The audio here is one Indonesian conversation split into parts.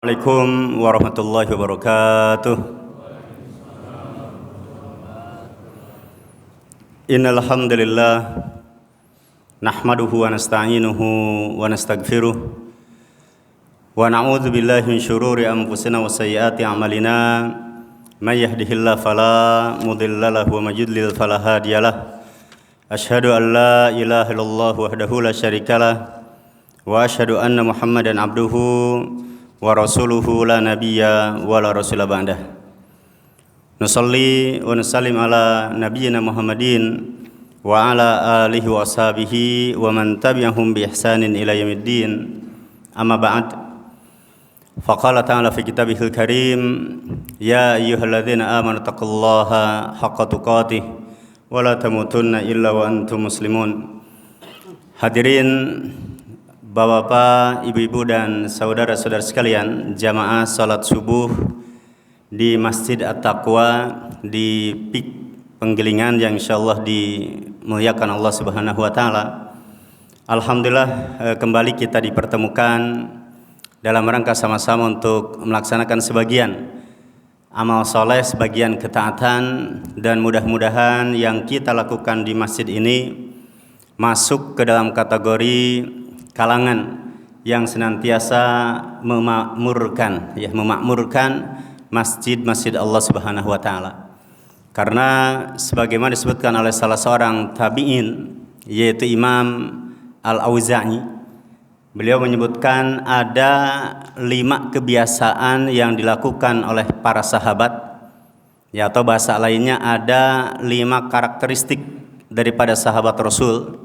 Assalamualaikum warahmatullahi wabarakatuh. Innal hamdalillah nahmaduhu wa nasta'inuhu wa nastaghfiruh wa na'udzu billahi min syururi anfusina wa sayyiati a'malina may yahdihillahu fala mudilla lahu wa may yudlil fala hadiyalah. Asyhadu an la ilaha illallah wahdahu la syarikalah wa asyhadu anna Muhammadan abduhu wa rasuluhu la nabiyya wa la rasula ba'dah. Nusalli wa nusallim ala nabiyyina Muhammadin wa ala alihi wa ashabihi wa man tabi'ahum bi ihsanin ila yaumiddin. Amma ba'd. Faqala ta'ala fi kitabihil karim, ya ayyuhalladzina amanu taqullaha haqqa tuqatih wa la tamutunna illa wa antum muslimun. Hadirin Bapak-bapak, ibu-ibu dan saudara-saudara sekalian, jamaah salat subuh di Masjid At-Taqwa di PIK Penggilingan yang insyaallah dimuliakan Allah Subhanahu wa taala. Alhamdulillah kembali kita dipertemukan dalam rangka sama-sama untuk melaksanakan sebagian amal soleh, sebagian ketaatan, dan mudah-mudahan yang kita lakukan di masjid ini masuk ke dalam kategori kalangan yang senantiasa memakmurkan masjid-masjid Allah Subhanahu wa taala. Karena sebagaimana disebutkan oleh salah seorang tabi'in yaitu Imam Al-Auza'i, beliau menyebutkan ada 5 kebiasaan yang dilakukan oleh para sahabat, ya, atau bahasa lainnya ada 5 karakteristik daripada sahabat Rasul.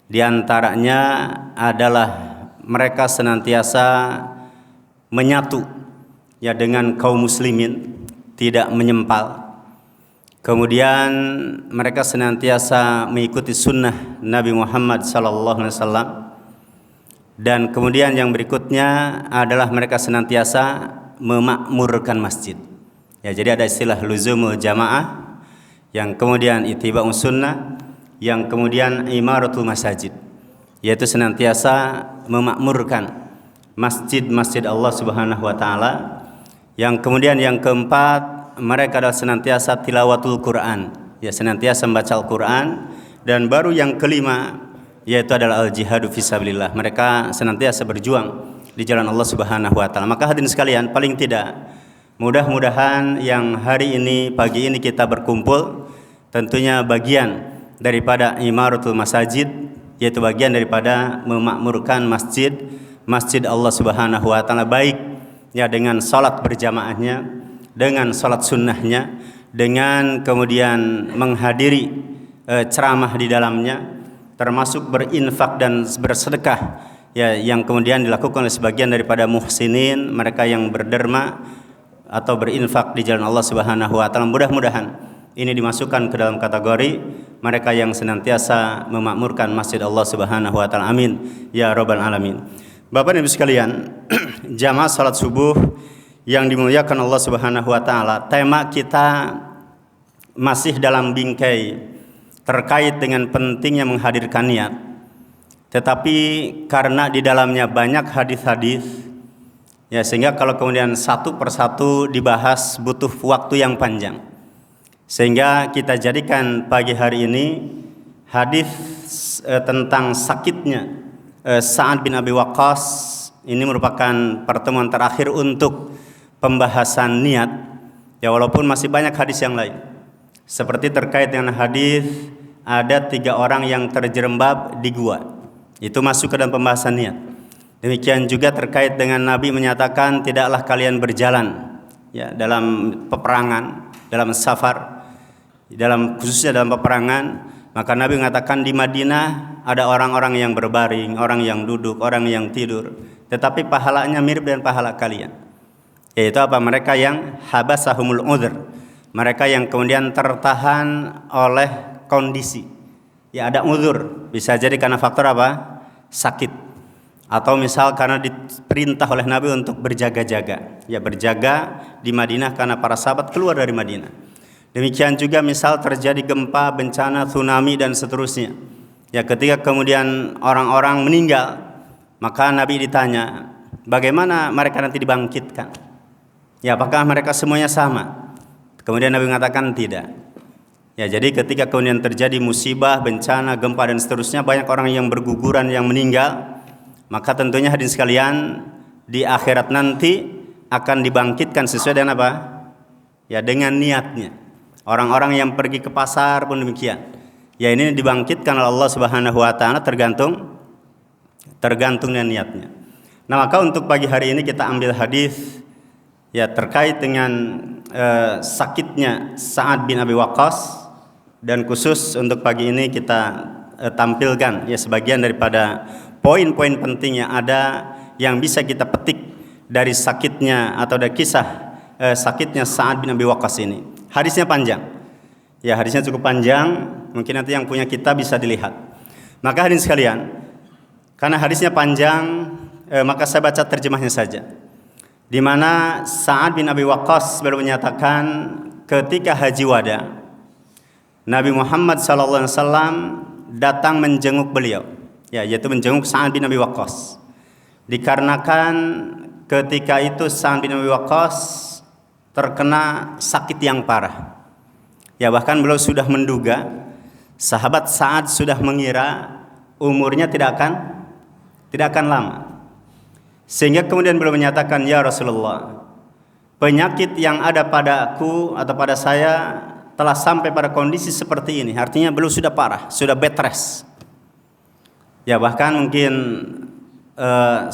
Di antaranya adalah mereka senantiasa menyatu ya dengan kaum muslimin, tidak menyempal. Kemudian mereka senantiasa mengikuti sunnah Nabi Muhammad sallallahu alaihi wasallam. Dan kemudian yang berikutnya adalah mereka senantiasa memakmurkan masjid. Ya, jadi ada istilah luzumul jamaah, yang kemudian ittiba'us sunnah, yang kemudian imaratul masajid, yaitu senantiasa memakmurkan masjid-masjid Allah Subhanahu wa taala. Yang kemudian yang keempat, mereka adalah senantiasa tilawatul Quran, ya, senantiasa membaca Al-Quran. Dan baru yang kelima yaitu adalah al-jihadu fisabilillah, mereka senantiasa berjuang di jalan Allah Subhanahu wa taala. Maka hadirin sekalian, paling tidak mudah-mudahan yang hari ini, pagi ini kita berkumpul tentunya bagian daripada imaratul masajid, yaitu bagian daripada memakmurkan masjid Allah Subhanahu wa taala, baik ya dengan salat berjamaahnya, dengan salat sunnahnya, dengan kemudian menghadiri ceramah di dalamnya, termasuk berinfak dan bersedekah, ya, yang kemudian dilakukan oleh sebagian daripada muhsinin, mereka yang berderma atau berinfak di jalan Allah Subhanahu wa taala. Mudah-mudahan ini dimasukkan ke dalam kategori mereka yang senantiasa memakmurkan masjid Allah Subhanahu wa taala. Amin ya rabbal alamin. Bapak dan Ibu sekalian, jamaah salat subuh yang dimuliakan Allah Subhanahu wa taala, tema kita masih dalam bingkai terkait dengan pentingnya menghadirkan niat. Tetapi karena di dalamnya banyak hadis-hadis, ya, sehingga kalau kemudian satu persatu dibahas butuh waktu yang panjang. Sehingga kita jadikan pagi hari ini hadis tentang sakitnya Sa'ad bin Abi Waqqas. Ini merupakan pertemuan terakhir untuk pembahasan niat, ya, walaupun masih banyak hadis yang lain. Seperti terkait dengan hadis ada 3 orang yang terjerembab di gua, itu masuk ke dalam pembahasan niat. Demikian juga terkait dengan Nabi menyatakan tidaklah kalian berjalan, ya, dalam peperangan, dalam safar, khususnya dalam peperangan. Maka Nabi mengatakan di Madinah ada orang-orang yang berbaring, orang yang duduk, orang yang tidur, tetapi pahalanya mirip dengan pahala kalian. Yaitu apa? Mereka yang habasahumul udhr, mereka yang kemudian tertahan oleh kondisi. Ya, ada udhur, bisa jadi karena faktor apa? Sakit, atau misal karena diperintah oleh Nabi untuk berjaga-jaga, ya, berjaga di Madinah karena para sahabat keluar dari Madinah. Demikian juga misal terjadi gempa, bencana, tsunami dan seterusnya. Ya, ketika kemudian orang-orang meninggal, maka Nabi ditanya, bagaimana mereka nanti dibangkitkan? Ya, apakah mereka semuanya sama? Kemudian Nabi mengatakan tidak. Ya, jadi ketika kemudian terjadi musibah, bencana, gempa dan seterusnya, banyak orang yang berguguran, yang meninggal, maka tentunya hadirin sekalian, di akhirat nanti akan dibangkitkan sesuai dengan apa? Ya, dengan niatnya. Orang-orang yang pergi ke pasar pun demikian. Ya, ini dibangkitkan oleh Allah Subhanahu wa taala tergantung dengan niatnya. Nah, maka untuk pagi hari ini kita ambil hadis ya terkait dengan sakitnya Sa'ad bin Abi Waqqas, dan khusus untuk pagi ini kita tampilkan ya sebagian daripada poin-poin penting yang ada yang bisa kita petik dari sakitnya atau dari kisah sakitnya Sa'ad bin Abi Waqqas ini. Hadisnya panjang. Ya, hadisnya cukup panjang, mungkin nanti yang punya kita bisa dilihat. Maka hadirin sekalian, karena hadisnya panjang, maka saya baca terjemahnya saja. Di mana Sa'ad bin Abi Waqqas baru menyatakan ketika haji wada, Nabi Muhammad SAW datang menjenguk beliau, ya, yaitu menjenguk Sa'ad bin Abi Waqqas. Dikarenakan ketika itu Sa'ad bin Abi Waqqas terkena sakit yang parah. Ya, bahkan beliau sudah menduga, sahabat Sa'ad sudah mengira umurnya tidak akan lama. Sehingga kemudian beliau menyatakan, ya Rasulullah, penyakit yang ada padaku atau pada saya telah sampai pada kondisi seperti ini. Artinya beliau sudah parah, sudah bed rest. Ya, bahkan mungkin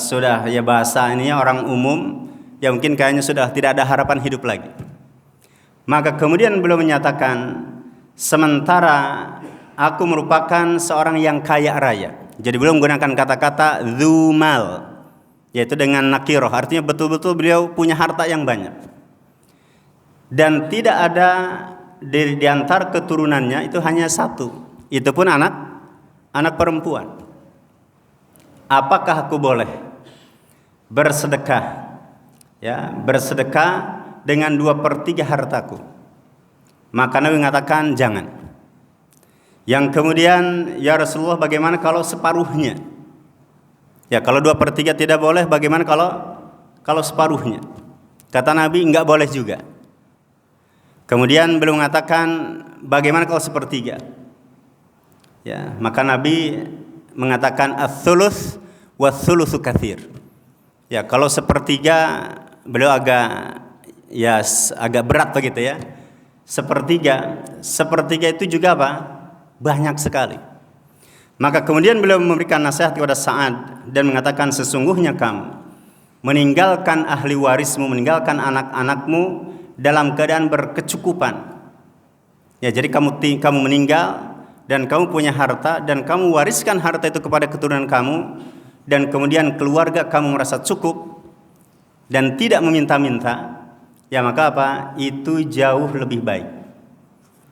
sudah ya bahasa ininya orang umum, ya mungkin kayaknya sudah tidak ada harapan hidup lagi. Maka kemudian beliau menyatakan, sementara aku merupakan seorang yang kaya raya. Jadi beliau menggunakan kata-kata dzumal, yaitu dengan nakiroh, artinya betul-betul beliau punya harta yang banyak. Dan tidak ada di antara keturunannya itu hanya satu, itu pun anak perempuan. Apakah aku boleh bersedekah, ya, bersedekah dengan 2/3 hartaku? Maka Nabi mengatakan jangan. Yang kemudian, ya Rasulullah, bagaimana kalau separuhnya? Ya, kalau 2/3 tidak boleh, bagaimana kalau separuhnya? Kata Nabi, enggak boleh juga. Kemudian beliau mengatakan, bagaimana kalau 1/3? Ya, maka Nabi mengatakan ats-tsulus wa ats-tsulusu katsir. Ya, kalau 1/3 beliau agak berat begitu ya. 1/3 itu juga apa? Banyak sekali. Maka kemudian beliau memberikan nasihat kepada Sa'ad dan mengatakan, sesungguhnya kamu meninggalkan ahli warismu, meninggalkan anak-anakmu dalam keadaan berkecukupan. Ya, jadi kamu meninggal dan kamu punya harta dan kamu wariskan harta itu kepada keturunan kamu, dan kemudian keluarga kamu merasa cukup dan tidak meminta-minta, ya maka apa? Itu jauh lebih baik.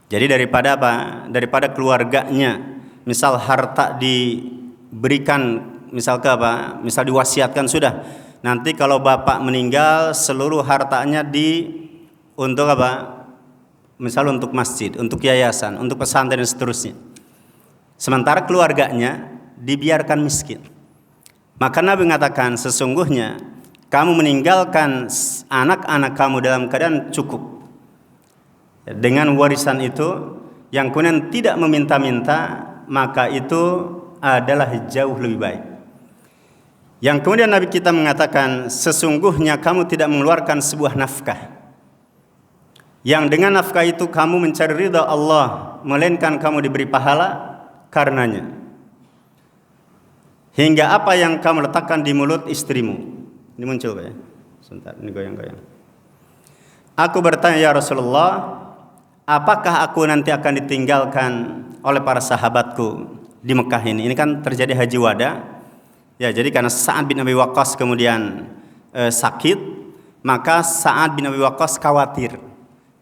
Jadi daripada apa? Daripada keluarganya misal harta diberikan misal ke apa? Misal diwasiatkan sudah. Nanti kalau bapak meninggal seluruh hartanya untuk apa? Misal untuk masjid, untuk yayasan, untuk pesantren dan seterusnya. Sementara keluarganya dibiarkan miskin. Maka Nabi mengatakan, sesungguhnya kamu meninggalkan anak-anak kamu dalam keadaan cukup dengan warisan itu, yang kemudian tidak meminta-minta, maka itu adalah jauh lebih baik. Yang kemudian Nabi kita mengatakan, sesungguhnya kamu tidak mengeluarkan sebuah nafkah yang dengan nafkah itu kamu mencari ridha Allah, melainkan kamu diberi pahala karenanya. Hingga apa yang kamu letakkan di mulut istrimu. Ini muncul Pak ya. Sebentar, ini goyang-goyang. Aku bertanya, ya Rasulullah, apakah aku nanti akan ditinggalkan oleh para sahabatku di Mekah ini? Ini kan terjadi haji wada. Ya, jadi karena Sa'ad bin Abi Waqqas kemudian sakit, maka Sa'ad bin Abi Waqqas khawatir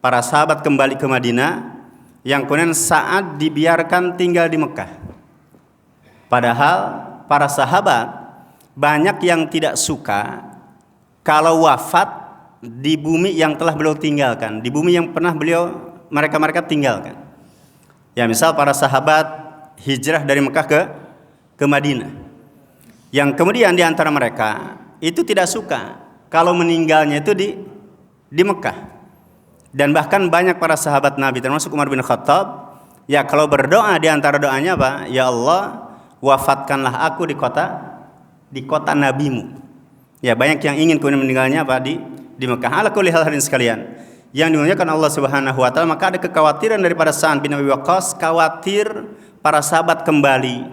para sahabat kembali ke Madinah, yang kemudian Sa'ad dibiarkan tinggal di Mekah. Padahal para sahabat banyak yang tidak suka kalau wafat di bumi yang telah beliau tinggalkan, di bumi yang pernah mereka tinggalkan. Ya, misal para sahabat hijrah dari Mekah ke Madinah, yang kemudian di antara mereka itu tidak suka kalau meninggalnya itu di Mekah. Dan bahkan banyak para sahabat Nabi termasuk Umar bin Khattab, ya kalau berdoa di antara doanya apa? Ya Allah, wafatkanlah aku di kota nabimu. Ya banyak yang ingin kemudian meninggalnya apa? Di Mekah. Ala kulli hal hadirin sekalian yang dimuliakan Allah Subhanahu wa taala, maka ada kekhawatiran daripada Sa'ad bin Abi Waqqas, khawatir para sahabat kembali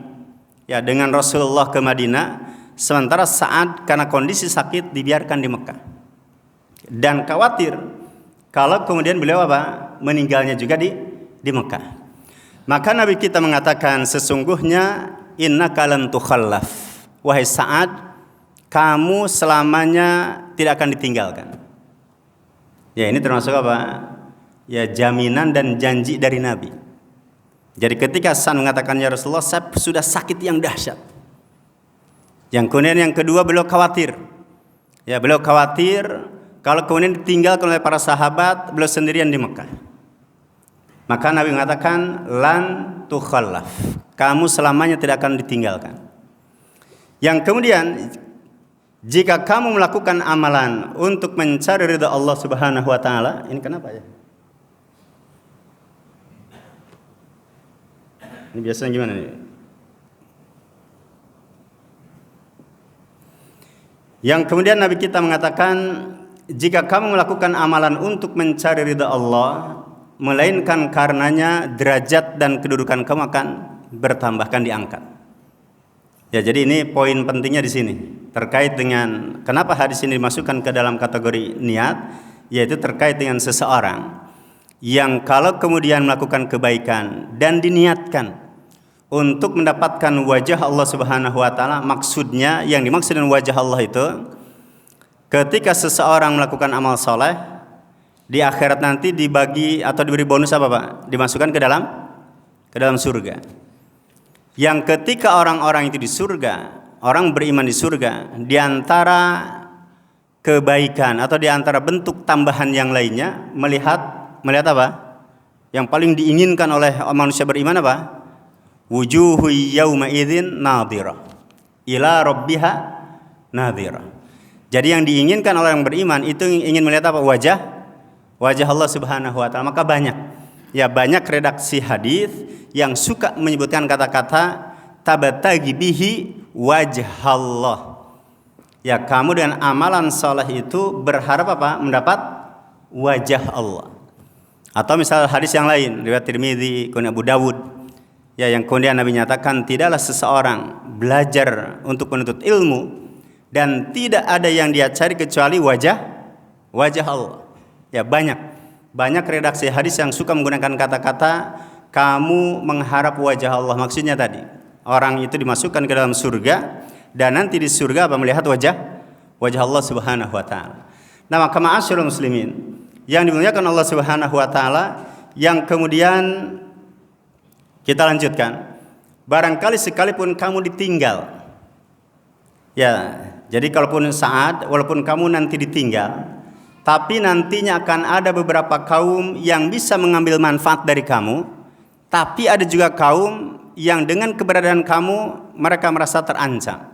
ya dengan Rasulullah ke Madinah, sementara Sa'ad karena kondisi sakit dibiarkan di Mekah. Dan khawatir kalau kemudian beliau apa? Meninggalnya juga di Mekah. Maka Nabi kita mengatakan, sesungguhnya innaka lan tukhallaf. Wahai Sa'ad, kamu selamanya tidak akan ditinggalkan. Ya ini termasuk apa? Ya jaminan dan janji dari Nabi. Jadi ketika Sa'ad mengatakan, ya Rasulullah, saya sudah sakit yang dahsyat. Yang kemudian yang kedua, beliau khawatir. Ya beliau khawatir kalau kemudian ditinggalkan oleh para sahabat, beliau sendirian di Mekah. Maka Nabi mengatakan, lan tukhallaf. Kamu selamanya tidak akan ditinggalkan. Yang kemudian, jika kamu melakukan amalan untuk mencari ridha Allah Subhanahu wa taala, ini kenapa ya? Ini biasanya gimana nih? Yang kemudian Nabi kita mengatakan, jika kamu melakukan amalan untuk mencari ridha Allah, melainkan karenanya derajat dan kedudukan kamu akan bertambahkan, diangkat. Ya, jadi ini poin pentingnya di sini terkait dengan kenapa hadis ini dimasukkan ke dalam kategori niat, yaitu terkait dengan seseorang yang kalau kemudian melakukan kebaikan dan diniatkan untuk mendapatkan wajah Allah Subhanahu wa taala, maksudnya yang dimaksud dengan wajah Allah itu ketika seseorang melakukan amal soleh di akhirat nanti dibagi atau diberi bonus apa Pak? Dimasukkan ke dalam surga. Yang ketika orang-orang itu di surga, orang beriman di surga, di antara kebaikan atau di antara bentuk tambahan yang lainnya, melihat apa? Yang paling diinginkan oleh manusia beriman apa? Wujuhu yauma idzin nadhirah ila rabbiha nadhirah. Jadi yang diinginkan oleh orang beriman itu ingin melihat apa? Wajah Allah Subhanahu wa taala. Maka banyak redaksi hadis yang suka menyebutkan kata-kata tabtaghi bihi wajh Allah. Ya, kamu dengan amalan saleh itu berharap apa? Mendapat wajah Allah. Atau misal hadis yang lain riwayat Tirmidzi, kemudian Abu Dawud, ya yang kemudian Nabi nyatakan, tidaklah seseorang belajar untuk menuntut ilmu dan tidak ada yang dia cari kecuali wajah Allah. Ya banyak redaksi hadis yang suka menggunakan kata-kata kamu mengharap wajah Allah. Maksudnya tadi orang itu dimasukkan ke dalam surga dan nanti di surga apa? Melihat wajah Allah Subhanahu wa taala. Nah, maka ma'asyiral muslimin yang dimuliakan Allah Subhanahu wa taala, yang kemudian kita lanjutkan, barangkali sekalipun kamu ditinggal, ya jadi kalaupun Sa'ad, walaupun kamu nanti ditinggal, tapi nantinya akan ada beberapa kaum yang bisa mengambil manfaat dari kamu, tapi ada juga kaum yang dengan keberadaan kamu mereka merasa terancam.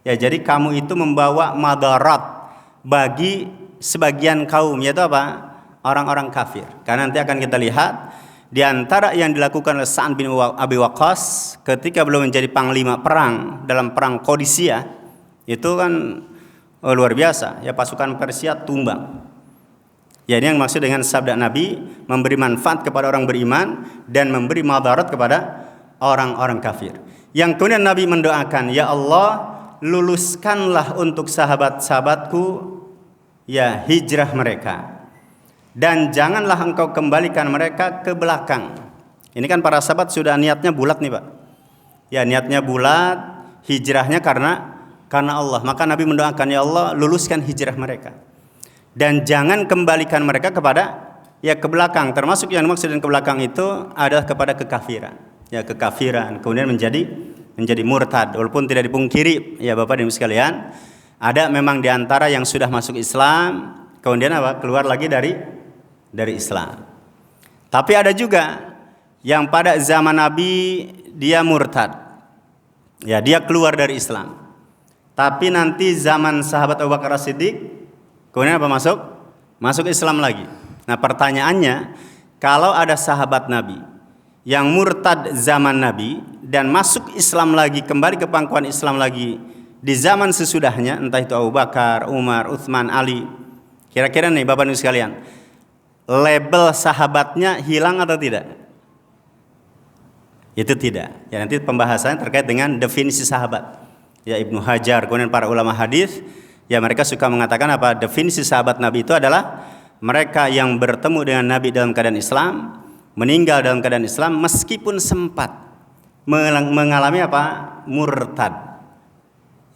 Ya, jadi kamu itu membawa madarat bagi sebagian kaum, yaitu apa? Orang-orang kafir. Karena nanti akan kita lihat di antara yang dilakukan oleh Sa'ad bin Abi Waqqas ketika belum menjadi panglima perang dalam perang Qadisiyah, itu kan luar biasa. Ya, pasukan Persia tumbang. Ya, ini yang maksud dengan sabda Nabi, memberi manfaat kepada orang beriman dan memberi madarat kepada orang-orang kafir. Yang kemudian Nabi mendoakan, ya Allah, luluskanlah untuk sahabat-sahabatku ya hijrah mereka, dan janganlah engkau kembalikan mereka ke belakang. Ini kan para sahabat sudah niatnya bulat nih Pak. Ya, niatnya bulat, hijrahnya karena Allah. Maka Nabi mendoakan, ya Allah, luluskan hijrah mereka dan jangan kembalikan mereka kepada ke belakang. Termasuk yang dimaksud dengan ke belakang itu adalah kepada kekafiran. Ya, kekafiran kemudian menjadi murtad, walaupun tidak dipungkiri ya Bapak dan Ibu sekalian, ada memang di antara yang sudah masuk Islam kemudian keluar lagi dari Islam. Tapi ada juga yang pada zaman Nabi dia murtad. Ya, dia keluar dari Islam. Tapi nanti zaman sahabat Abu Bakar As-Siddiq, kemudian apa masuk? Masuk Islam lagi. Nah pertanyaannya, kalau ada sahabat Nabi yang murtad zaman Nabi dan masuk Islam lagi, kembali ke pangkuan Islam lagi di zaman sesudahnya, entah itu Abu Bakar, Umar, Utsman, Ali, kira-kira nih Bapak Ibu sekalian, label sahabatnya hilang atau tidak? Itu tidak. Ya nanti pembahasannya terkait dengan definisi sahabat. Ya Ibnu Hajar, kemudian para ulama hadis, ya mereka suka mengatakan apa? Definisi sahabat Nabi itu adalah mereka yang bertemu dengan Nabi dalam keadaan Islam, meninggal dalam keadaan Islam meskipun sempat mengalami apa? Murtad.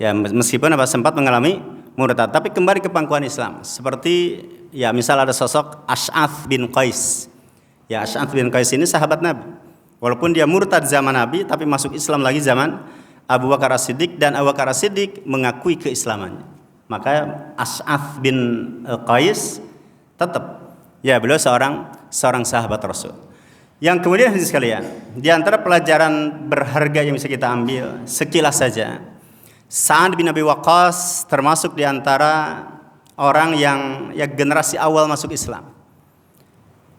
Ya meskipun apa? Sempat mengalami murtad, tapi kembali ke pangkuan Islam. Seperti ya misal ada sosok Ash'ath bin Qais. Ya Ash'ath bin Qais ini sahabat Nabi. Walaupun dia murtad zaman Nabi, tapi masuk Islam lagi zaman Abu Bakar As-Siddiq, dan Abu Bakar As-Siddiq mengakui keislamannya. Maka Ash'ath bin Qais tetap ya beliau seorang sahabat Rasul. Yang kemudian hadirin sekalian, di antara pelajaran berharga yang bisa kita ambil sekilas saja, Sa'ad bin Abi Waqqas termasuk di antara orang yang ya generasi awal masuk Islam.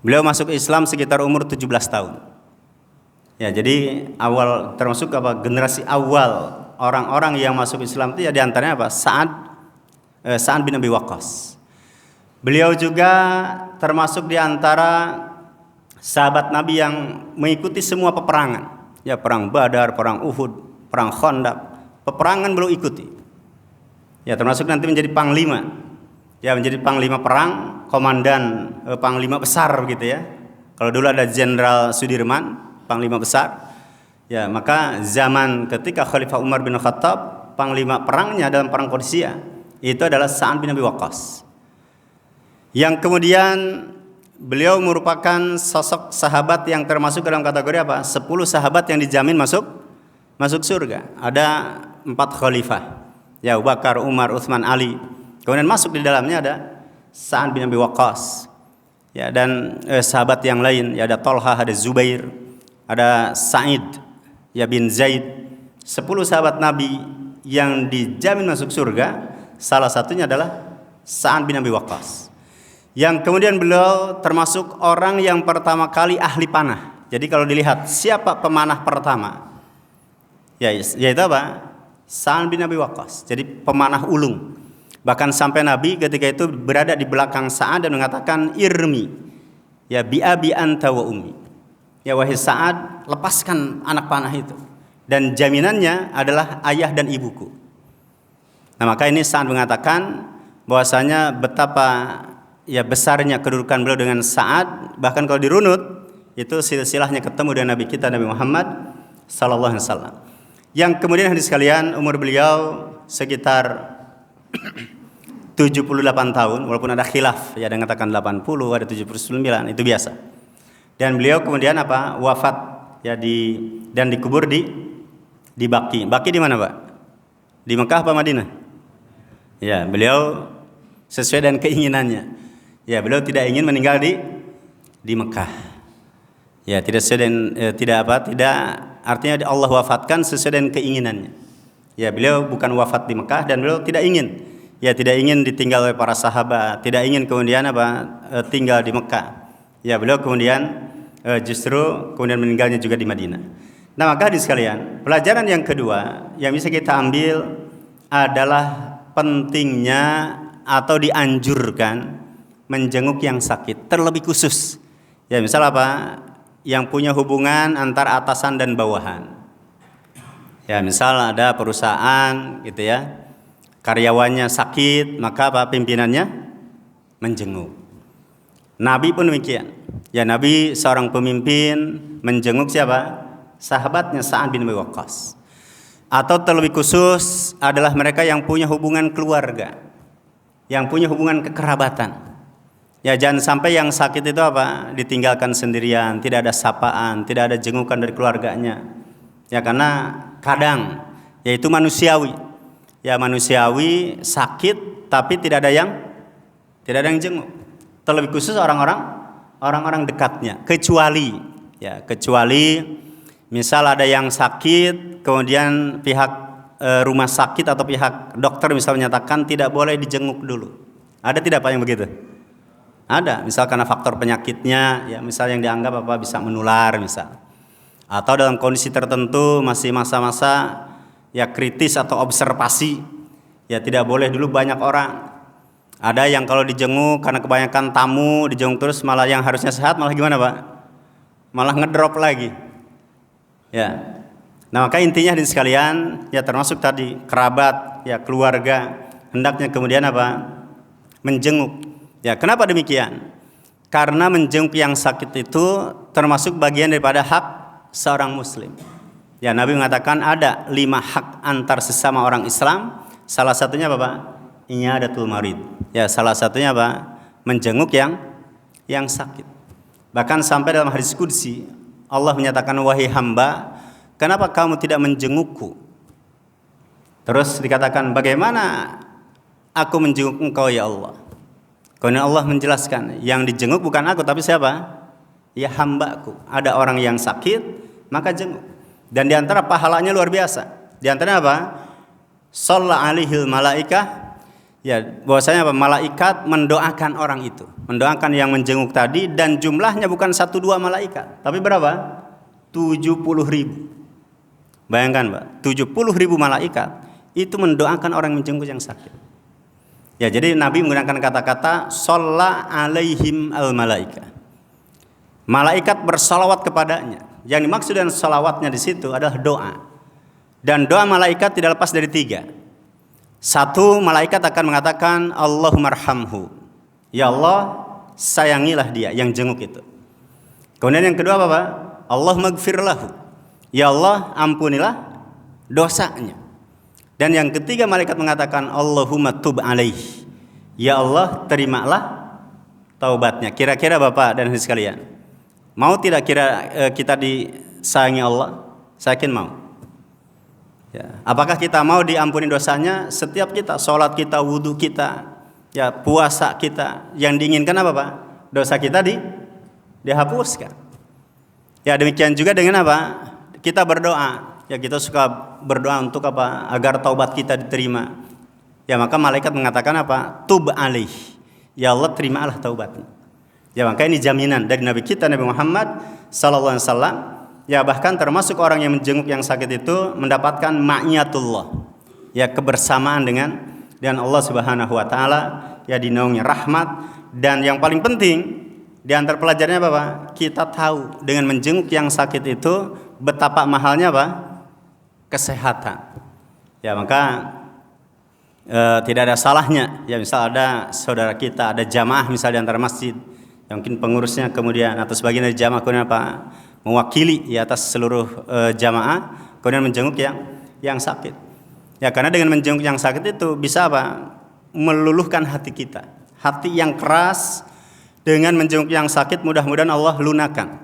Beliau masuk Islam sekitar umur 17 tahun. Ya, jadi awal termasuk apa? Generasi awal orang-orang yang masuk Islam itu ya di antaranya apa? Sa'ad bin Abi Waqqas. Beliau juga termasuk di antara sahabat Nabi yang mengikuti semua peperangan. Ya, perang Badar, perang Uhud, perang Khandaq, peperangan beliau ikuti. Ya, termasuk nanti menjadi panglima. Ya, menjadi panglima perang, komandan panglima besar gitu ya. Kalau dulu ada Jenderal Sudirman, panglima besar. Ya, maka zaman ketika Khalifah Umar bin Khattab, panglima perangnya dalam perang Qadisiyah itu adalah Sa'ad bin Abi Waqqas. Yang kemudian beliau merupakan sosok sahabat yang termasuk dalam kategori apa? 10 sahabat yang dijamin masuk surga. Ada 4 khalifah. Ya, Abu Bakar, Umar, Utsman, Ali. Kemudian masuk di dalamnya ada Sa'ad bin Abi Waqqas. Ya, dan sahabat yang lain, ya ada Thalhah, ada Zubair, ada Sa'id ya bin Zaid. 10 sahabat Nabi yang dijamin masuk surga, salah satunya adalah Sa'ad bin Abi Waqqas. Yang kemudian beliau termasuk orang yang pertama kali ahli panah. Jadi kalau dilihat siapa pemanah pertama, yaitu apa? Sa'ad bin Abi Waqqas. Jadi pemanah ulung. Bahkan sampai Nabi ketika itu berada di belakang Sa'ad dan mengatakan irmi, ya bi abi anta wa ummi. Ya wahai Sa'ad, lepaskan anak panah itu. Dan jaminannya adalah ayah dan ibuku. Nah maka ini Sa'ad mengatakan bahwasanya betapa ya besarnya kedudukan beliau dengan Sa'ad, bahkan kalau dirunut itu silsilahnya ketemu dengan Nabi kita Nabi Muhammad sallallahu alaihi wasallam. Yang kemudian hadis sekalian, umur beliau sekitar 78 tahun, walaupun ada khilaf, ya ada yang mengatakan 80, ada 79, itu biasa. Dan beliau kemudian apa? Wafat ya dan dikubur di Baqi. Baqi di mana, Pak? Di Mekah apa Madinah? Ya, beliau sesuai dengan keinginannya. Ya, beliau tidak ingin meninggal di Mekah. Ya, tidak artinya Allah wafatkan sesuai dengan keinginannya. Ya, beliau bukan wafat di Mekah dan beliau tidak ingin ditinggal oleh para sahabat, tidak ingin kemudian tinggal di Mekah. Ya, beliau kemudian justru kemudian meninggalnya juga di Madinah. Nah, maka hadis sekalian, pelajaran yang kedua yang bisa kita ambil adalah pentingnya atau dianjurkan menjenguk yang sakit, terlebih khusus. Ya, misal apa? Yang punya hubungan antar atasan dan bawahan. Ya, misal ada perusahaan gitu ya. Karyawannya sakit, maka apa? Pimpinannya menjenguk. Nabi pun demikian. Ya, Nabi seorang pemimpin menjenguk siapa? Sahabatnya Sa'ad bin Abi Waqqas. Atau terlebih khusus adalah mereka yang punya hubungan keluarga, yang punya hubungan kekerabatan. Ya, jangan sampai yang sakit itu apa? Ditinggalkan sendirian, tidak ada sapaan, tidak ada jengukan dari keluarganya. Ya, karena kadang yaitu manusiawi. Ya, manusiawi sakit tapi tidak ada yang jenguk. Terlebih khusus orang-orang dekatnya. Kecuali misal ada yang sakit, kemudian pihak rumah sakit atau pihak dokter misalnya menyatakan tidak boleh dijenguk dulu. Ada tidak Pak yang begitu? Ada, misal karena faktor penyakitnya, ya misal yang dianggap apa bisa menular misal. Atau dalam kondisi tertentu masih masa-masa ya kritis atau observasi, ya tidak boleh dulu banyak orang. Ada yang kalau dijenguk karena kebanyakan tamu dijenguk terus malah yang harusnya sehat malah gimana Pak? Malah ngedrop lagi. Ya. Nah maka intinya hadirin sekalian ya termasuk tadi kerabat ya keluarga hendaknya kemudian apa? Menjenguk. Ya kenapa demikian? Karena menjenguk yang sakit itu termasuk bagian daripada hak seorang muslim. Ya Nabi mengatakan ada 5 hak antar sesama orang Islam. Salah satunya apa Pak? Inyadatul marid. Ya salah satunya apa? Menjenguk yang sakit. Bahkan sampai dalam hadis qudsi Allah menyatakan wahai hamba, kenapa kamu tidak menjengukku? Terus dikatakan bagaimana aku menjenguk engkau ya Allah? Kemudian Allah menjelaskan yang dijenguk bukan aku tapi siapa? Ya hambaku. Ada orang yang sakit maka jenguk. Dan diantara pahalanya luar biasa. Diantara apa? Shalla alaihil malaikah. Ya, bahwasanya apa? Malaikat mendoakan orang itu, mendoakan yang menjenguk tadi, dan jumlahnya bukan 1-2 malaikat, tapi berapa? 70.000. Bayangkan, Pak, 70.000 malaikat itu mendoakan orang yang menjenguk yang sakit. Ya, jadi Nabi menggunakan kata-kata shalla alaihim al malaikah. Malaikat bersalawat kepadanya. Yang dimaksud dengan salawatnya di situ adalah doa. Dan doa malaikat tidak lepas dari 3. Satu, malaikat akan mengatakan Allahummarhamhu. Ya Allah, sayangilah dia yang jenguk itu. Kemudian yang kedua apa Pak? Allahummaghfirlahu. Ya Allah, ampunilah dosanya. Dan yang ketiga malaikat mengatakan Allahumma tub alaih. Ya Allah, terimalah taubatnya. Kira-kira Bapak dan Ibu sekalian, mau tidak kita disayangi Allah? Saya yakin mau. Ya. Apakah kita mau diampuni dosanya? Setiap kita, sholat kita, wudhu kita, ya puasa kita, yang diinginkan apa Pak? Dosa kita dihapuskan. Ya demikian juga dengan apa? Kita berdoa. Ya kita suka berdoa untuk apa? Agar taubat kita diterima. Ya maka malaikat mengatakan apa? Tub alaih. Ya Allah, terimalah taubatnya. Ya maka ini jaminan dari Nabi kita Nabi Muhammad sallallahu alaihi wasallam. Ya bahkan termasuk orang yang menjenguk yang sakit itu mendapatkan ma'iyatullah. Ya kebersamaan dengan Allah Subhanahu wa taala, ya dinaungi rahmat, dan yang paling penting di antara pelajarannya apa Pak? Kita tahu dengan menjenguk yang sakit itu betapa mahalnya apa? Kesehatan. Ya maka tidak ada salahnya ya misal ada saudara kita, ada jamaah misal di antara masjid, yang mungkin pengurusnya kemudian atau sebagian dari jamaah kemudian apa? Mewakili ya atas seluruh jamaah kemudian menjenguk yang sakit. Ya karena dengan menjenguk yang sakit itu bisa apa? Meluluhkan hati kita. Hati yang keras dengan menjenguk yang sakit mudah-mudahan Allah lunakan.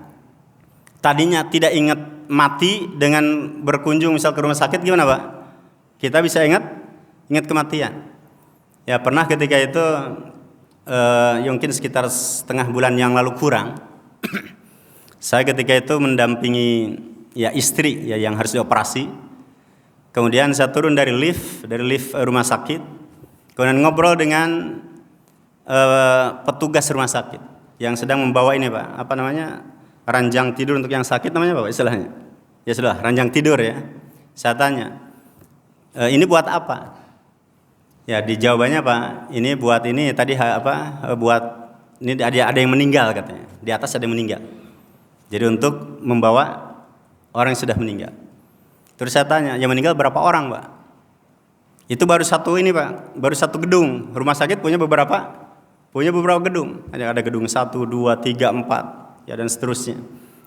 Tadinya tidak ingat mati dengan berkunjung misal ke rumah sakit gimana Pak? Kita bisa ingat kematian. Ya pernah ketika itu mungkin sekitar setengah bulan yang lalu kurang. Saya ketika itu mendampingi ya istri ya yang harus dioperasi. Kemudian saya turun dari lift rumah sakit. Kemudian ngobrol dengan petugas rumah sakit yang sedang membawa ini Pak, apa namanya? Ranjang tidur untuk yang sakit namanya Pak istilahnya. Ya sudah, ranjang tidur ya. Saya tanya, ini buat apa? Ya dijawabannya Pak, ini buat ini tadi apa? Buat ini ada yang meninggal katanya. Di atas ada yang meninggal. Jadi untuk membawa orang yang sudah meninggal. Terus saya tanya, yang meninggal berapa orang Pak? Itu baru satu ini Pak, baru satu gedung. Rumah sakit punya beberapa gedung. Ada gedung 1, 2, 3, 4, ya dan seterusnya.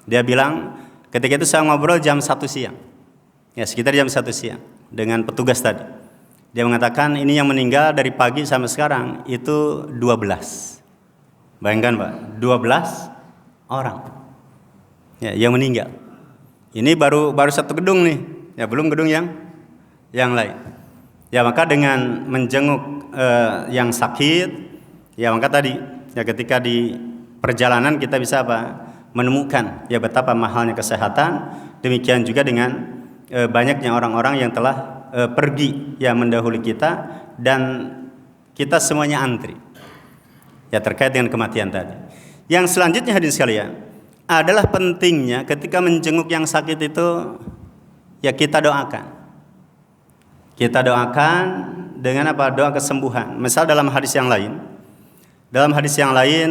Dia bilang, ketika itu saya ngobrol jam 1 siang. Ya sekitar jam 1 siang dengan petugas tadi. Dia mengatakan ini yang meninggal dari pagi sampai sekarang itu 12. Bayangkan Pak, 12 orang. Ya, yang meninggal. Ini baru satu gedung nih, ya belum gedung yang lain. Ya maka dengan menjenguk yang sakit, ya maka tadi ya ketika di perjalanan kita bisa apa? Menemukan ya betapa mahalnya kesehatan. Demikian juga dengan banyaknya orang-orang yang telah pergi ya mendahului kita, dan kita semuanya antri. Ya, terkait dengan kematian tadi. Yang selanjutnya hadirin sekalian, adalah pentingnya ketika menjenguk yang sakit itu ya kita doakan. Kita doakan dengan apa? Doa kesembuhan. Misal dalam hadis yang lain,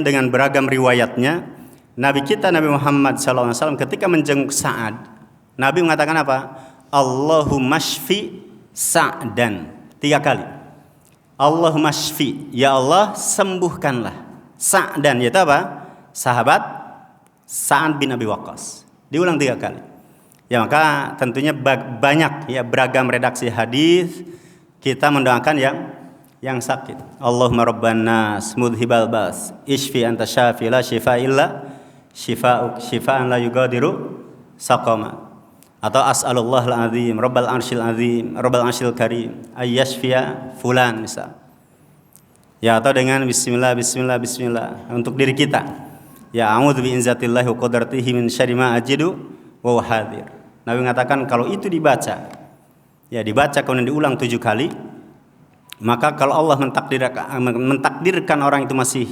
dengan beragam riwayatnya, Nabi kita Nabi Muhammad SAW ketika menjenguk Sa'ad, Nabi mengatakan apa? Allahumma shfi Sa'dan, 3 kali. Allahumma shfi, ya Allah sembuhkanlah Sa'dan, yaitu apa? Sahabat Sa'ad bin Abi Waqqas. Diulang 3 kali. Ya, maka tentunya banyak ya beragam redaksi hadis kita mendoakan yang sakit. Allahumma rabban nas mudhibal bas ishfi anta syafi la shifa illa shifaan la yugadiru saqama. Atau as'alullahal azim rabbal arsyil karim ayyashfiya fulan misal. Ya, atau dengan bismillah untuk diri kita. Ya, a'udzu bi inzatillahi wa qudratihi min syarri ma ajidu wa hadir. Nabi mengatakan kalau itu dibaca kemudian diulang 7 kali, maka kalau Allah mentakdirkan orang itu masih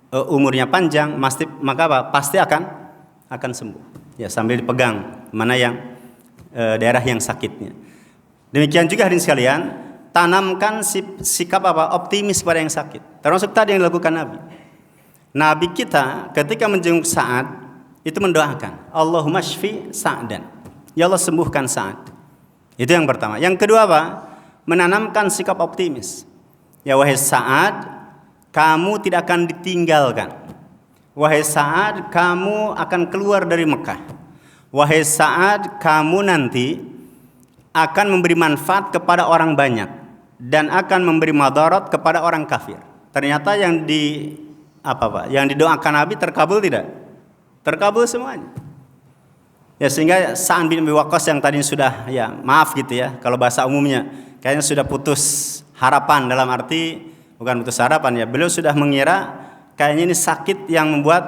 umurnya panjang, maka apa? Pasti akan sembuh. Ya, sambil dipegang mana yang daerah yang sakitnya. Demikian juga hadirin sekalian, tanamkan sikap apa? Optimis pada yang sakit. Termasuk tadi yang dilakukan Nabi. Nabi kita ketika menjenguk Sa'ad itu mendoakan, Allahumma shfi Sa'dan. Ya Allah sembuhkan Sa'ad. Itu yang pertama. Yang kedua apa? Menanamkan sikap optimis. Ya wahai Sa'ad, kamu tidak akan ditinggalkan. Wahai Sa'ad, kamu akan keluar dari Mekah. Wahai Sa'ad, kamu nanti akan memberi manfaat kepada orang banyak dan akan memberi madarat kepada orang kafir. Ternyata yang didoakan Nabi terkabul tidak? Terkabul semuanya. Ya, sehingga Sa'ad bin Abi Waqqas yang tadi sudah kalau bahasa umumnya kayaknya sudah putus harapan, dalam arti bukan putus harapan ya, beliau sudah mengira kayaknya ini sakit yang membuat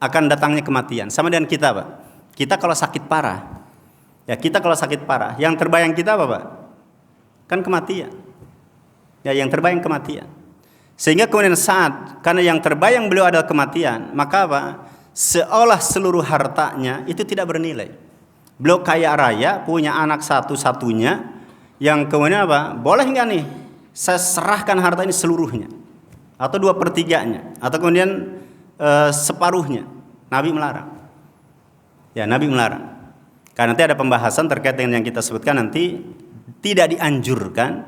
akan datangnya kematian. Sama dengan kita, Pak. Kita kalau sakit parah, yang terbayang kita apa, Pak? Kan kematian. Ya, yang terbayang kematian. Sehingga kemudian Sa'ad, karena yang terbayang beliau adalah kematian, maka apa? Seolah seluruh hartanya itu tidak bernilai. Beliau kaya raya, punya anak satu-satunya, yang kemudian apa? Boleh nggak nih saya serahkan harta ini seluruhnya, atau 2/3-nya, atau kemudian separuhnya? Nabi melarang. Ya, Nabi melarang. Karena nanti ada pembahasan terkait dengan yang kita sebutkan nanti, tidak dianjurkan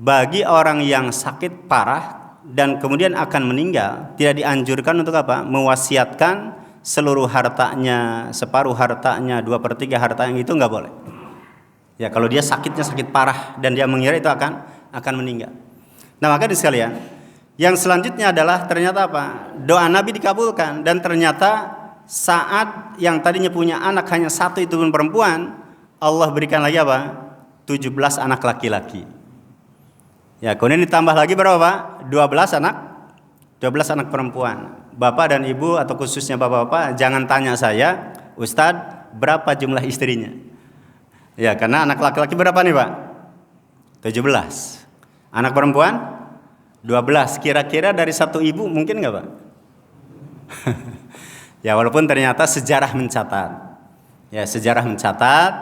bagi orang yang sakit parah dan kemudian akan meninggal, tidak dianjurkan untuk apa? Mewasiatkan seluruh hartanya, separuh hartanya, 2/3 hartanya, itu nggak boleh. Ya, kalau dia sakitnya sakit parah dan dia mengira itu akan meninggal. Nah, maka di sekalian, yang selanjutnya adalah ternyata apa? Doa Nabi dikabulkan, dan ternyata saat yang tadinya punya anak hanya 1 itu pun perempuan, Allah berikan lagi apa? 17 anak laki-laki. Ya, kemudian ditambah lagi berapa, Pak? 12 anak perempuan. Bapak dan Ibu, atau khususnya Bapak-bapak, jangan tanya saya, Ustadz, berapa jumlah istrinya? Ya, karena anak laki-laki berapa nih, Pak? 17. Anak perempuan 12. Kira-kira dari 1 ibu mungkin nggak, Pak? Ya, walaupun ternyata sejarah mencatat. Ya, sejarah mencatat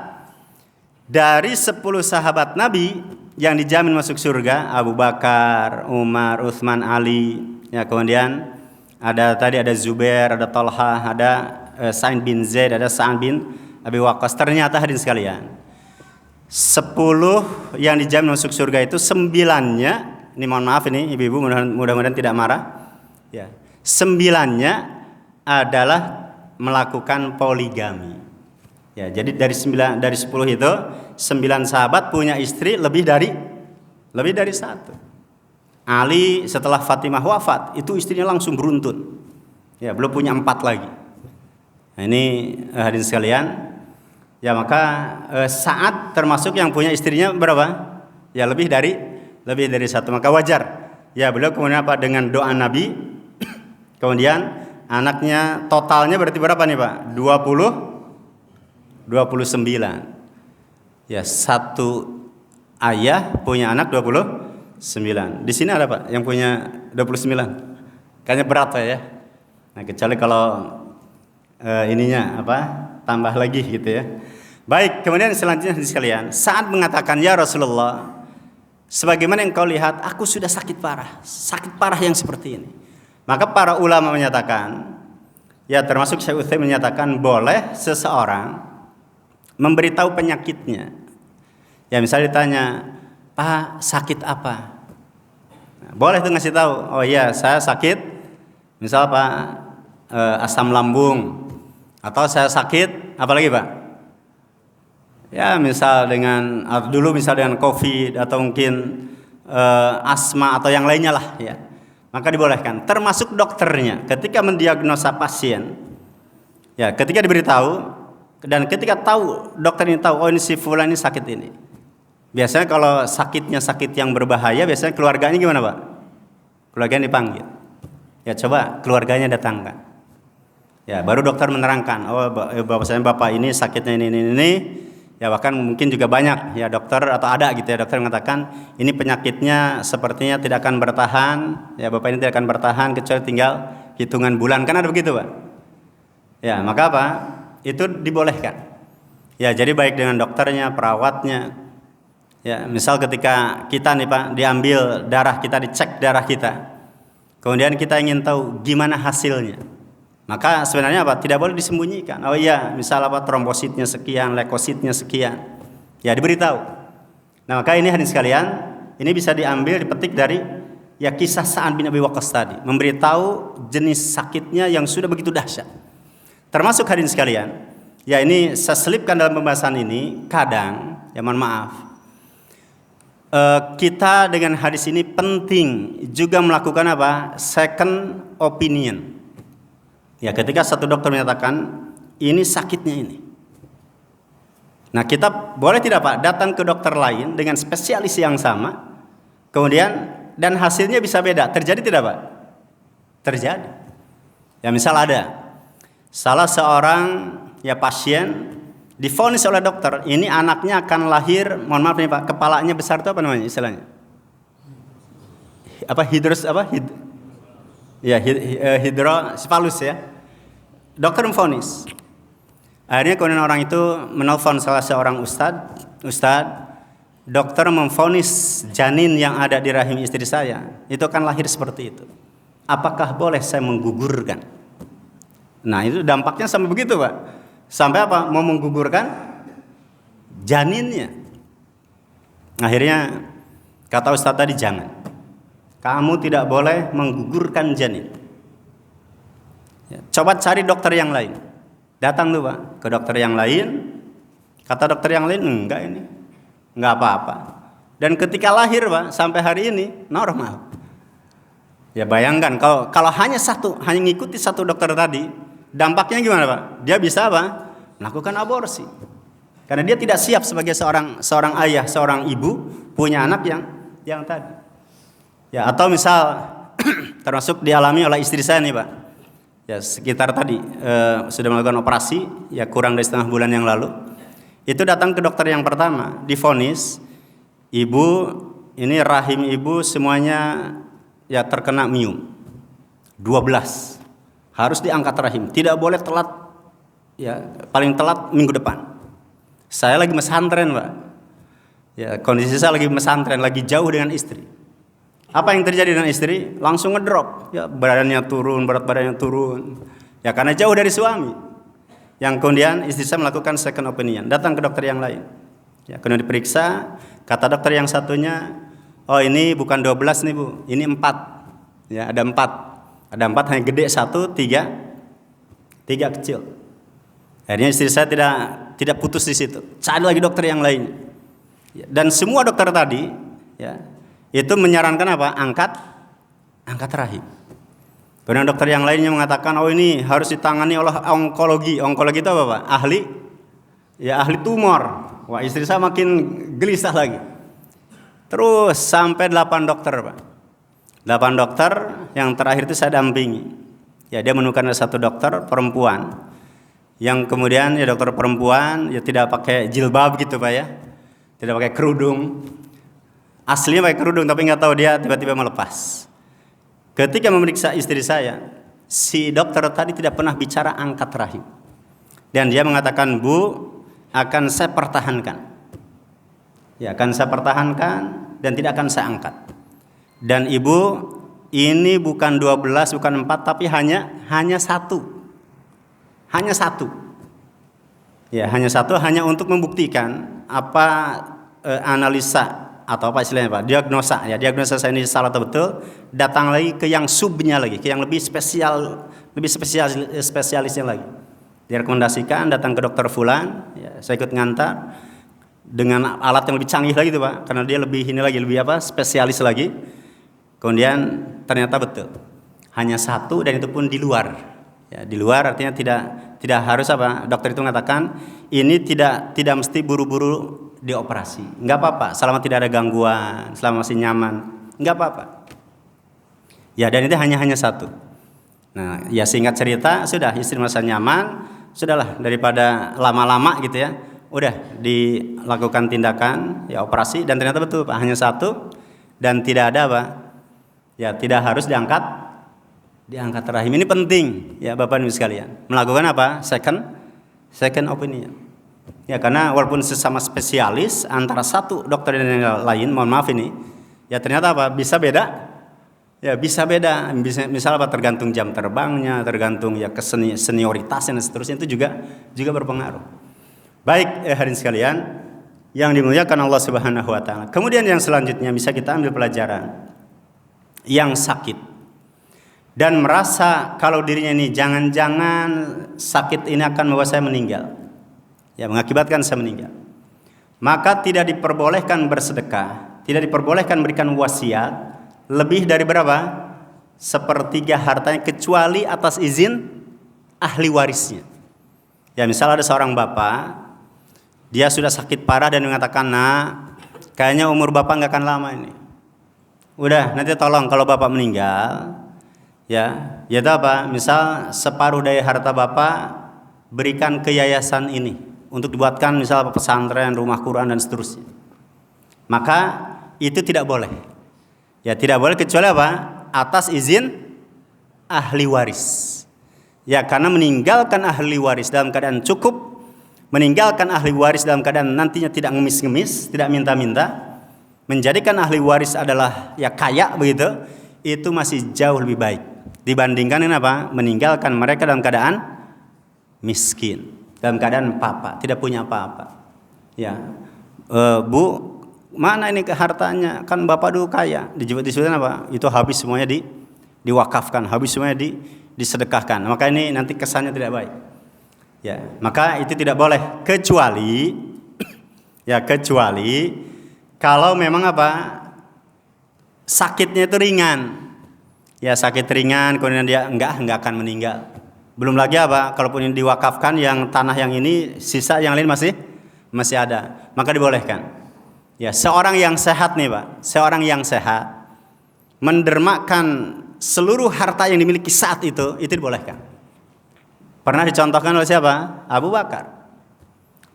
dari 10 sahabat Nabi yang dijamin masuk surga, Abu Bakar, Umar, Utsman, Ali, ya, kemudian ada Zubair, ada Talha, ada Sa'id bin Zaid, ada Sa'ad bin Abi Waqqas. Ternyata hadirin sekalian, 10 yang dijamin masuk surga itu 9-nya, ini mohon maaf ini ibu-ibu, mudah-mudahan tidak marah. Ya, 9-nya adalah melakukan poligami. Ya, jadi dari 10 itu 9 sahabat punya istri lebih dari 1. Ali setelah Fatimah wafat itu istrinya langsung beruntun. Ya, belum punya 4 lagi. Nah, ini hadirin sekalian, ya, maka Sa'ad termasuk yang punya istrinya berapa? Ya, lebih dari 1. Maka wajar. Ya, beliau kemudian apa? Dengan doa Nabi, kemudian anaknya totalnya berarti berapa nih, Pak? 29. Ya, 1 ayah punya anak 29. Di sini ada Pak yang punya 29. Kayaknya berat Pak ya. Nah, kecuali kalau tambah lagi gitu ya. Baik, kemudian selanjutnya sekalian, saat mengatakan ya Rasulullah, sebagaimana yang kau lihat, aku sudah sakit parah yang seperti ini. Maka para ulama menyatakan, ya termasuk Syekh Utsaimin menyatakan boleh seseorang memberitahu penyakitnya. Ya misalnya ditanya, Pak sakit apa? Nah, boleh tuh ngasih tahu, oh iya saya sakit, misal Pak asam lambung, atau saya sakit, apalagi Pak? Ya misal dulu dengan COVID atau mungkin asma atau yang lainnya lah ya. Maka dibolehkan. Termasuk dokternya ketika mendiagnosa pasien. Ya, ketika diberitahu dan ketika tahu dokter ini tahu oh ini si fulan ini sakit ini. Biasanya kalau sakitnya sakit yang berbahaya biasanya keluarganya gimana Pak? Keluarganya dipanggil. Ya coba keluarganya datangkan. Ya baru dokter menerangkan oh bapak ini sakitnya ini. Ya bahkan mungkin juga banyak ya dokter atau ada gitu ya dokter mengatakan ini penyakitnya sepertinya tidak akan bertahan ya bapak ini tidak akan bertahan kecuali tinggal hitungan bulan, kan ada begitu Pak ya. Maka apa itu dibolehkan ya, jadi baik dengan dokternya, perawatnya ya. Misal ketika kita nih Pak diambil darah kita, dicek darah kita, kemudian kita ingin tahu gimana hasilnya, maka sebenarnya apa? Tidak boleh disembunyikan. Oh iya, misal apa trombositnya sekian, leukositnya sekian. Ya diberitahu. Nah, maka ini hadirin sekalian, ini bisa diambil dipetik dari ya kisah Sa'ad bin Abi Waqqas tadi, memberitahu jenis sakitnya yang sudah begitu dahsyat. Termasuk hadirin sekalian, ya ini saya selipkan dalam pembahasan ini, kadang ya mohon maaf, kita dengan hadis ini penting juga melakukan apa? Second opinion. Ya ketika satu dokter menyatakan ini sakitnya ini. Nah kita boleh tidak Pak datang ke dokter lain dengan spesialis yang sama, kemudian dan hasilnya bisa beda. Terjadi tidak Pak? Terjadi. Ya misal ada salah seorang ya pasien divonis oleh dokter ini anaknya akan lahir, mohon maaf nih Pak, kepalanya besar itu apa namanya istilahnya? Hidrosefalus ya. Dokter memvonis. Akhirnya kemudian orang itu menelpon salah seorang ustadz, dokter memvonis janin yang ada di rahim istri saya itu akan lahir seperti itu. Apakah boleh saya menggugurkan? Nah itu dampaknya sampai begitu Pak. Sampai apa? Mau menggugurkan janinnya. Akhirnya kata ustadz tadi jangan. Kamu tidak boleh menggugurkan janin. Ya, coba cari dokter yang lain. Datang tuh Pak ke dokter yang lain. Kata dokter yang lain enggak apa-apa. Dan ketika lahir Pak sampai hari ini normal. Ya bayangkan kalau hanya ngikuti satu dokter tadi, dampaknya gimana Pak? Dia bisa apa? Melakukan aborsi. Karena dia tidak siap sebagai seorang ayah, seorang ibu punya anak yang tadi. Ya atau misal termasuk dialami oleh istri saya nih Pak. Ya sekitar tadi sudah melakukan operasi ya kurang dari setengah bulan yang lalu. Itu datang ke dokter yang pertama, divonis ibu ini rahim ibu semuanya ya terkena miom 12. Harus diangkat rahim, tidak boleh telat ya, paling telat minggu depan. Saya lagi mesantren Pak. Ya kondisi saya lagi mesantren, lagi jauh dengan istri. Apa yang terjadi dengan istri? Langsung ngedrop, ya badannya turun, berat badannya turun. Ya karena jauh dari suami. Yang kemudian istri saya melakukan second opinion, datang ke dokter yang lain. Ya kemudian diperiksa, kata dokter yang satunya, oh ini bukan 12 nih Bu, ini 4. Ya ada 4. Ada 4 hanya gede 1, 3 kecil. Akhirnya istri saya tidak putus di situ. Cari lagi dokter yang lain. Ya, dan semua dokter tadi, ya itu menyarankan apa? Angkat rahim. Kemudian dokter yang lainnya mengatakan, oh ini harus ditangani oleh onkologi. Onkologi itu apa Pak? Ahli tumor. Wah istri saya makin gelisah lagi. Terus sampai 8 dokter Pak. 8 dokter yang terakhir itu saya dampingi. Ya dia menemukan ada satu dokter perempuan. Yang kemudian ya dokter perempuan ya tidak pakai jilbab gitu Pak ya. Tidak pakai kerudung. Aslinya pakai kerudung tapi nggak tahu dia tiba-tiba melepas. Ketika memeriksa istri saya, si dokter tadi tidak pernah bicara angkat rahim. Dan dia mengatakan, "Bu, akan saya pertahankan. Ya, akan saya pertahankan dan tidak akan saya angkat. Dan ibu, ini bukan 12, bukan 4, tapi hanya satu. Hanya satu. Ya, hanya satu, hanya untuk membuktikan apa analisa atau apa istilahnya Pak, diagnosa ya, diagnosa saya ini salah atau betul, datang lagi ke yang subnya lagi, ke yang lebih spesialisnya lagi. Direkomendasikan datang ke dokter fulan, ya, saya ikut ngantar dengan alat yang lebih canggih lagi tuh Pak, karena dia lebih spesialis lagi. Kemudian ternyata betul, hanya satu dan itu pun di luar. Ya, di luar artinya tidak harus dokter itu mengatakan ini tidak mesti buru-buru dioperasi, nggak apa-apa, selama tidak ada gangguan, selama masih nyaman, nggak apa-apa. Ya, dan itu hanya satu. Nah, ya singkat cerita, sudah istri merasa nyaman, sudahlah daripada lama-lama gitu ya, udah dilakukan tindakan, ya operasi, dan ternyata betul Pak, hanya satu dan tidak ada ya tidak harus diangkat rahim. Ini penting ya Bapak Ibu sekalian, melakukan second opinion. Ya, karena walaupun sesama spesialis antara satu dokter dan yang lain, mohon maaf ini, ya ternyata bisa beda. Ya, bisa beda. Misal tergantung jam terbangnya, tergantung ya senioritasnya dan seterusnya, itu juga berpengaruh. Baik, hadirin sekalian yang dimuliakan Allah Subhanahu wa taala. Kemudian yang selanjutnya bisa kita ambil pelajaran. Yang sakit dan merasa kalau dirinya ini jangan-jangan sakit ini akan membawa saya meninggal. Ya, mengakibatkan saya meninggal. Maka tidak diperbolehkan bersedekah, tidak diperbolehkan berikan wasiat lebih dari berapa? Sepertiga hartanya, kecuali atas izin ahli warisnya. Ya, misal ada seorang bapak, dia sudah sakit parah dan mengatakan, "Nah, kayaknya umur bapak nggak akan lama ini. Udah, nanti tolong kalau bapak meninggal, ya itu misal separuh dari harta bapak berikan ke yayasan ini untuk dibuatkan misal pesantren, rumah Quran dan seterusnya." Maka itu tidak boleh. Ya, tidak boleh kecuali atas izin ahli waris. Ya, karena meninggalkan ahli waris dalam keadaan cukup, meninggalkan ahli waris dalam keadaan nantinya tidak ngemis-ngemis, tidak minta-minta, menjadikan ahli waris adalah ya kaya begitu, itu masih jauh lebih baik dibandingkan dengan meninggalkan mereka dalam keadaan miskin, dalam keadaan tidak punya apa-apa. Ya, Bu, mana ini ke hartanya? Kan bapak dulu kaya. Disebutkan itu habis semuanya diwakafkan, habis semuanya disedekahkan. Maka ini nanti kesannya tidak baik. Ya, maka itu tidak boleh kecuali kalau memang sakitnya itu ringan. Ya, sakit ringan, kemudian dia enggak akan meninggal. Belum lagi kalaupun ini diwakafkan, yang tanah yang ini sisa yang lain masih ada, maka dibolehkan. Ya, seorang yang sehat nih Pak, seorang yang sehat mendermakan seluruh harta yang dimiliki saat itu dibolehkan. Pernah dicontohkan oleh siapa? Abu Bakar.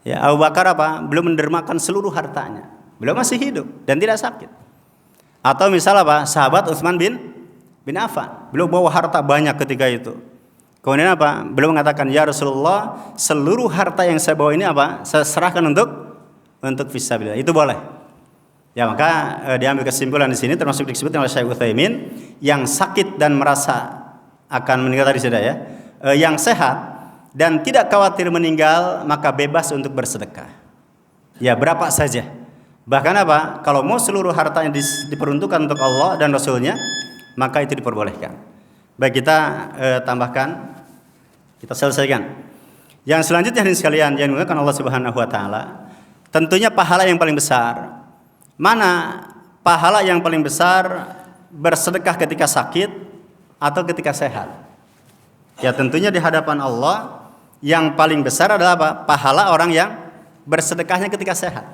Ya, Abu Bakar belum mendermakan seluruh hartanya, beliau masih hidup dan tidak sakit. Atau misal sahabat Utsman bin Affan, beliau bawa harta banyak ketika itu. Kemudian beliau mengatakan, "Ya Rasulullah, seluruh harta yang saya bawa ini saya serahkan untuk fisabilillah." Itu boleh. Ya, maka diambil kesimpulan di sini, termasuk disebutkan oleh Syekh Utsaimin, yang sakit dan merasa akan meninggal tadi sudah ya. Yang sehat dan tidak khawatir meninggal, maka bebas untuk bersedekah. Ya, berapa saja. Bahkan kalau mau seluruh hartanya diperuntukkan untuk Allah dan Rasulnya, maka itu diperbolehkan. Baik, kita tambahkan, kita selesaikan. Yang selanjutnya hadirin sekalian yang dimuliakan Allah Subhanahu wa taala, tentunya pahala yang paling besar. Mana pahala yang paling besar, bersedekah ketika sakit atau ketika sehat? Ya, tentunya di hadapan Allah yang paling besar adalah pahala orang yang bersedekahnya ketika sehat.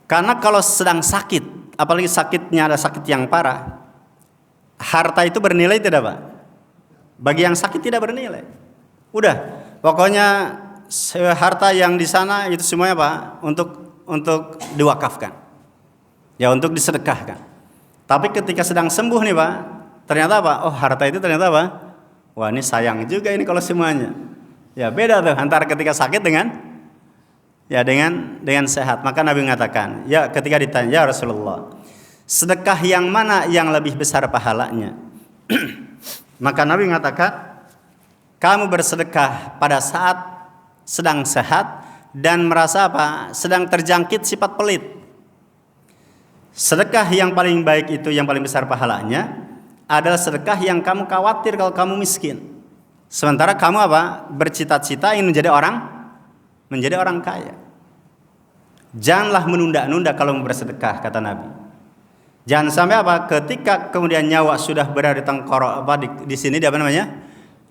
Karena kalau sedang sakit, apalagi sakitnya ada sakit yang parah, harta itu bernilai tidak Pak? Bagi yang sakit tidak bernilai. Udah, pokoknya harta yang di sana itu semuanya untuk diwakafkan. Ya untuk disedekahkan. Tapi ketika sedang sembuh nih Pak, ternyata apa? Oh harta itu ternyata apa? Wah ini sayang juga ini kalau semuanya. Ya beda tuh antara ketika sakit dengan sehat. Maka Nabi mengatakan, ya ketika ditanya, ya Rasulullah, sedekah yang mana yang lebih besar pahalanya? Maka Nabi mengatakan, kamu bersedekah pada saat sedang sehat dan merasa apa? Sedang terjangkit sifat pelit. Sedekah yang paling baik itu yang paling besar pahalanya adalah sedekah yang kamu khawatir kalau kamu miskin. Sementara kamu apa? Bercita-cita ingin menjadi orang kaya. Janganlah menunda-nunda kalau bersedekah, kata Nabi. Jangan sampai apa? Ketika kemudian nyawa sudah berada di tengkorok di sini apa namanya?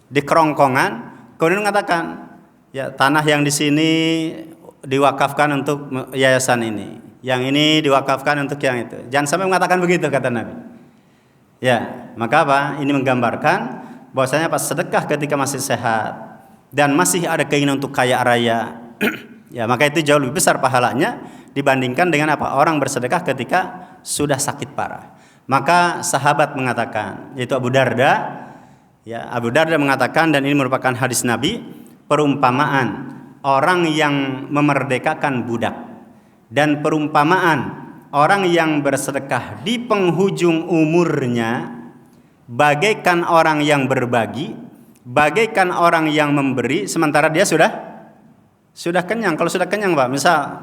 Di kerongkongan, kemudian mengatakan, ya tanah yang di sini diwakafkan untuk yayasan ini, yang ini diwakafkan untuk yang itu. Jangan sampai mengatakan begitu, kata Nabi. Ya, maka apa? Ini menggambarkan bahwasanya pas sedekah ketika masih sehat dan masih ada keinginan untuk kaya raya, ya maka itu jauh lebih besar pahalanya dibandingkan dengan apa? Orang bersedekah ketika sudah sakit parah. Maka sahabat mengatakan, yaitu Abu Darda, ya Abu Darda mengatakan, dan ini merupakan hadis Nabi, perumpamaan orang yang memerdekakan budak dan perumpamaan orang yang bersedekah di penghujung umurnya bagaikan orang yang berbagi, bagaikan orang yang memberi sementara dia sudah kenyang. Kalau sudah kenyang Pak,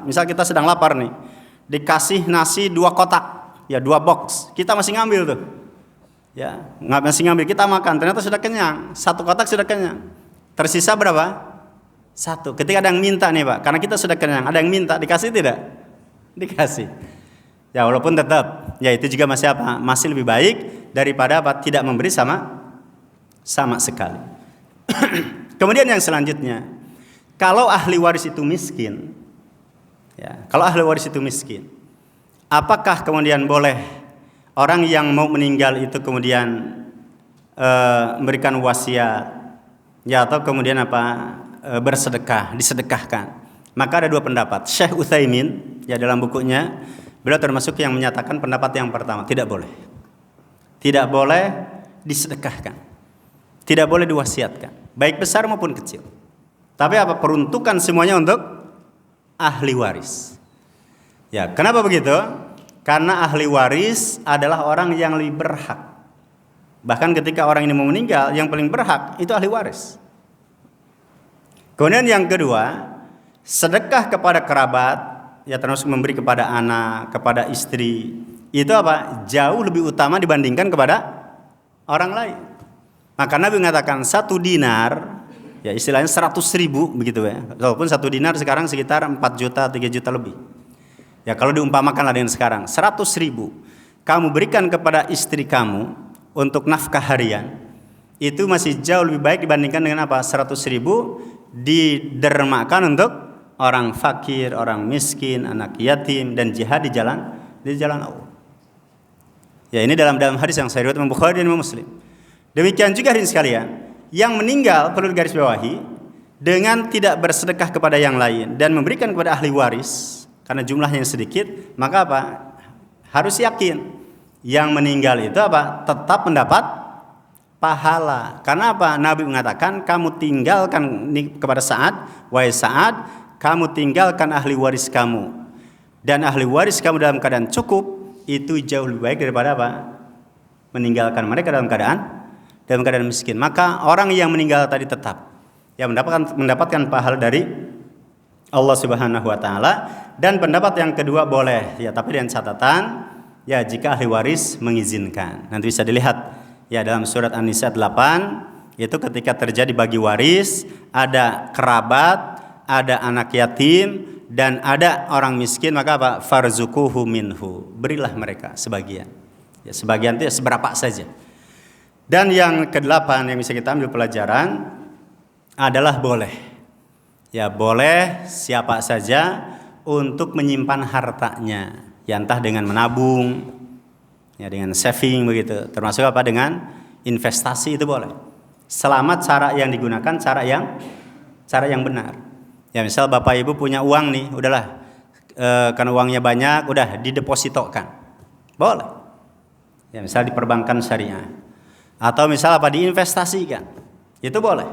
misal kita sedang lapar nih, dikasih nasi 2 kotak, ya 2 box, kita masih ngambil tuh, ya masih ngambil, kita makan, ternyata sudah kenyang, 1 kotak sudah kenyang, tersisa berapa? 1. Ketika ada yang minta nih Pak, karena kita sudah kenyang, ada yang minta, dikasih tidak? Dikasih. Ya walaupun tetap, ya itu juga masih apa? Masih lebih baik daripada apa? Tidak memberi sama sekali. Kemudian yang selanjutnya, kalau ahli waris itu miskin, ya, kalau ahli waris itu miskin, apakah kemudian boleh orang yang mau meninggal itu kemudian memberikan wasiat, ya atau kemudian apa? Bersedekah, disedekahkan? Maka ada 2 pendapat. Syekh Utsaimin, ya dalam bukunya, beliau termasuk yang menyatakan pendapat yang pertama, tidak boleh. Tidak boleh disedekahkan. Tidak boleh diwasiatkan, baik besar maupun kecil. Tapi apa? Peruntukan semuanya untuk ahli waris. Ya, kenapa begitu? Karena ahli waris adalah orang yang lebih berhak. Bahkan ketika orang ini mau meninggal, yang paling berhak itu ahli waris. Kemudian yang kedua, sedekah kepada kerabat, ya termasuk memberi kepada anak, kepada istri, itu apa? Jauh lebih utama dibandingkan kepada orang lain. Maka Nabi mengatakan 1 dinar, ya istilahnya 100.000 begitu ya. Walaupun 1 dinar sekarang sekitar 4 juta, 3 juta lebih. Ya kalau diumpamakanlah dengan sekarang, 100.000 kamu berikan kepada istri kamu untuk nafkah harian, itu masih jauh lebih baik dibandingkan dengan apa? 100.000 didermakan untuk orang fakir, orang miskin, anak yatim, dan jihad di jalan Allah. Ya ini dalam hadis yang saya riwayat Imam Bukhari dan Imam Muslim. Demikian juga hadirin sekalian, yang meninggal perlu digarisbawahi dengan tidak bersedekah kepada yang lain dan memberikan kepada ahli waris karena jumlahnya yang sedikit, maka apa? Harus yakin yang meninggal itu apa? Tetap mendapat pahala. Karena apa? Nabi mengatakan, kamu tinggalkan kepada Sa'ad, wahai Sa'ad, kamu tinggalkan ahli waris kamu, dan ahli waris kamu dalam keadaan cukup, itu jauh lebih baik daripada apa? Meninggalkan mereka dalam keadaan miskin. Maka orang yang meninggal tadi tetap ya mendapatkan pahala dari Allah Subhanahu wa taala. Dan pendapat yang kedua boleh, ya tapi dengan catatan, ya jika ahli waris mengizinkan. Nanti bisa dilihat ya dalam surat An-Nisa 8, itu ketika terjadi bagi waris, ada kerabat, ada anak yatim, dan ada orang miskin, maka apa? Farzuquhu minhu, berilah mereka sebagian. Ya, sebagian itu ya seberapa saja. Dan yang ke-8 yang bisa kita ambil pelajaran adalah boleh. Ya boleh siapa saja untuk menyimpan hartanya, ya entah dengan menabung, ya dengan saving begitu, termasuk apa? Dengan investasi, itu boleh. Selama cara yang digunakan cara yang benar. Ya misal Bapak Ibu punya uang nih, udahlah karena uangnya banyak, udah didepositokan. Boleh. Ya, misal di perbankan syariah. Atau misal diinvestasikan. Itu boleh.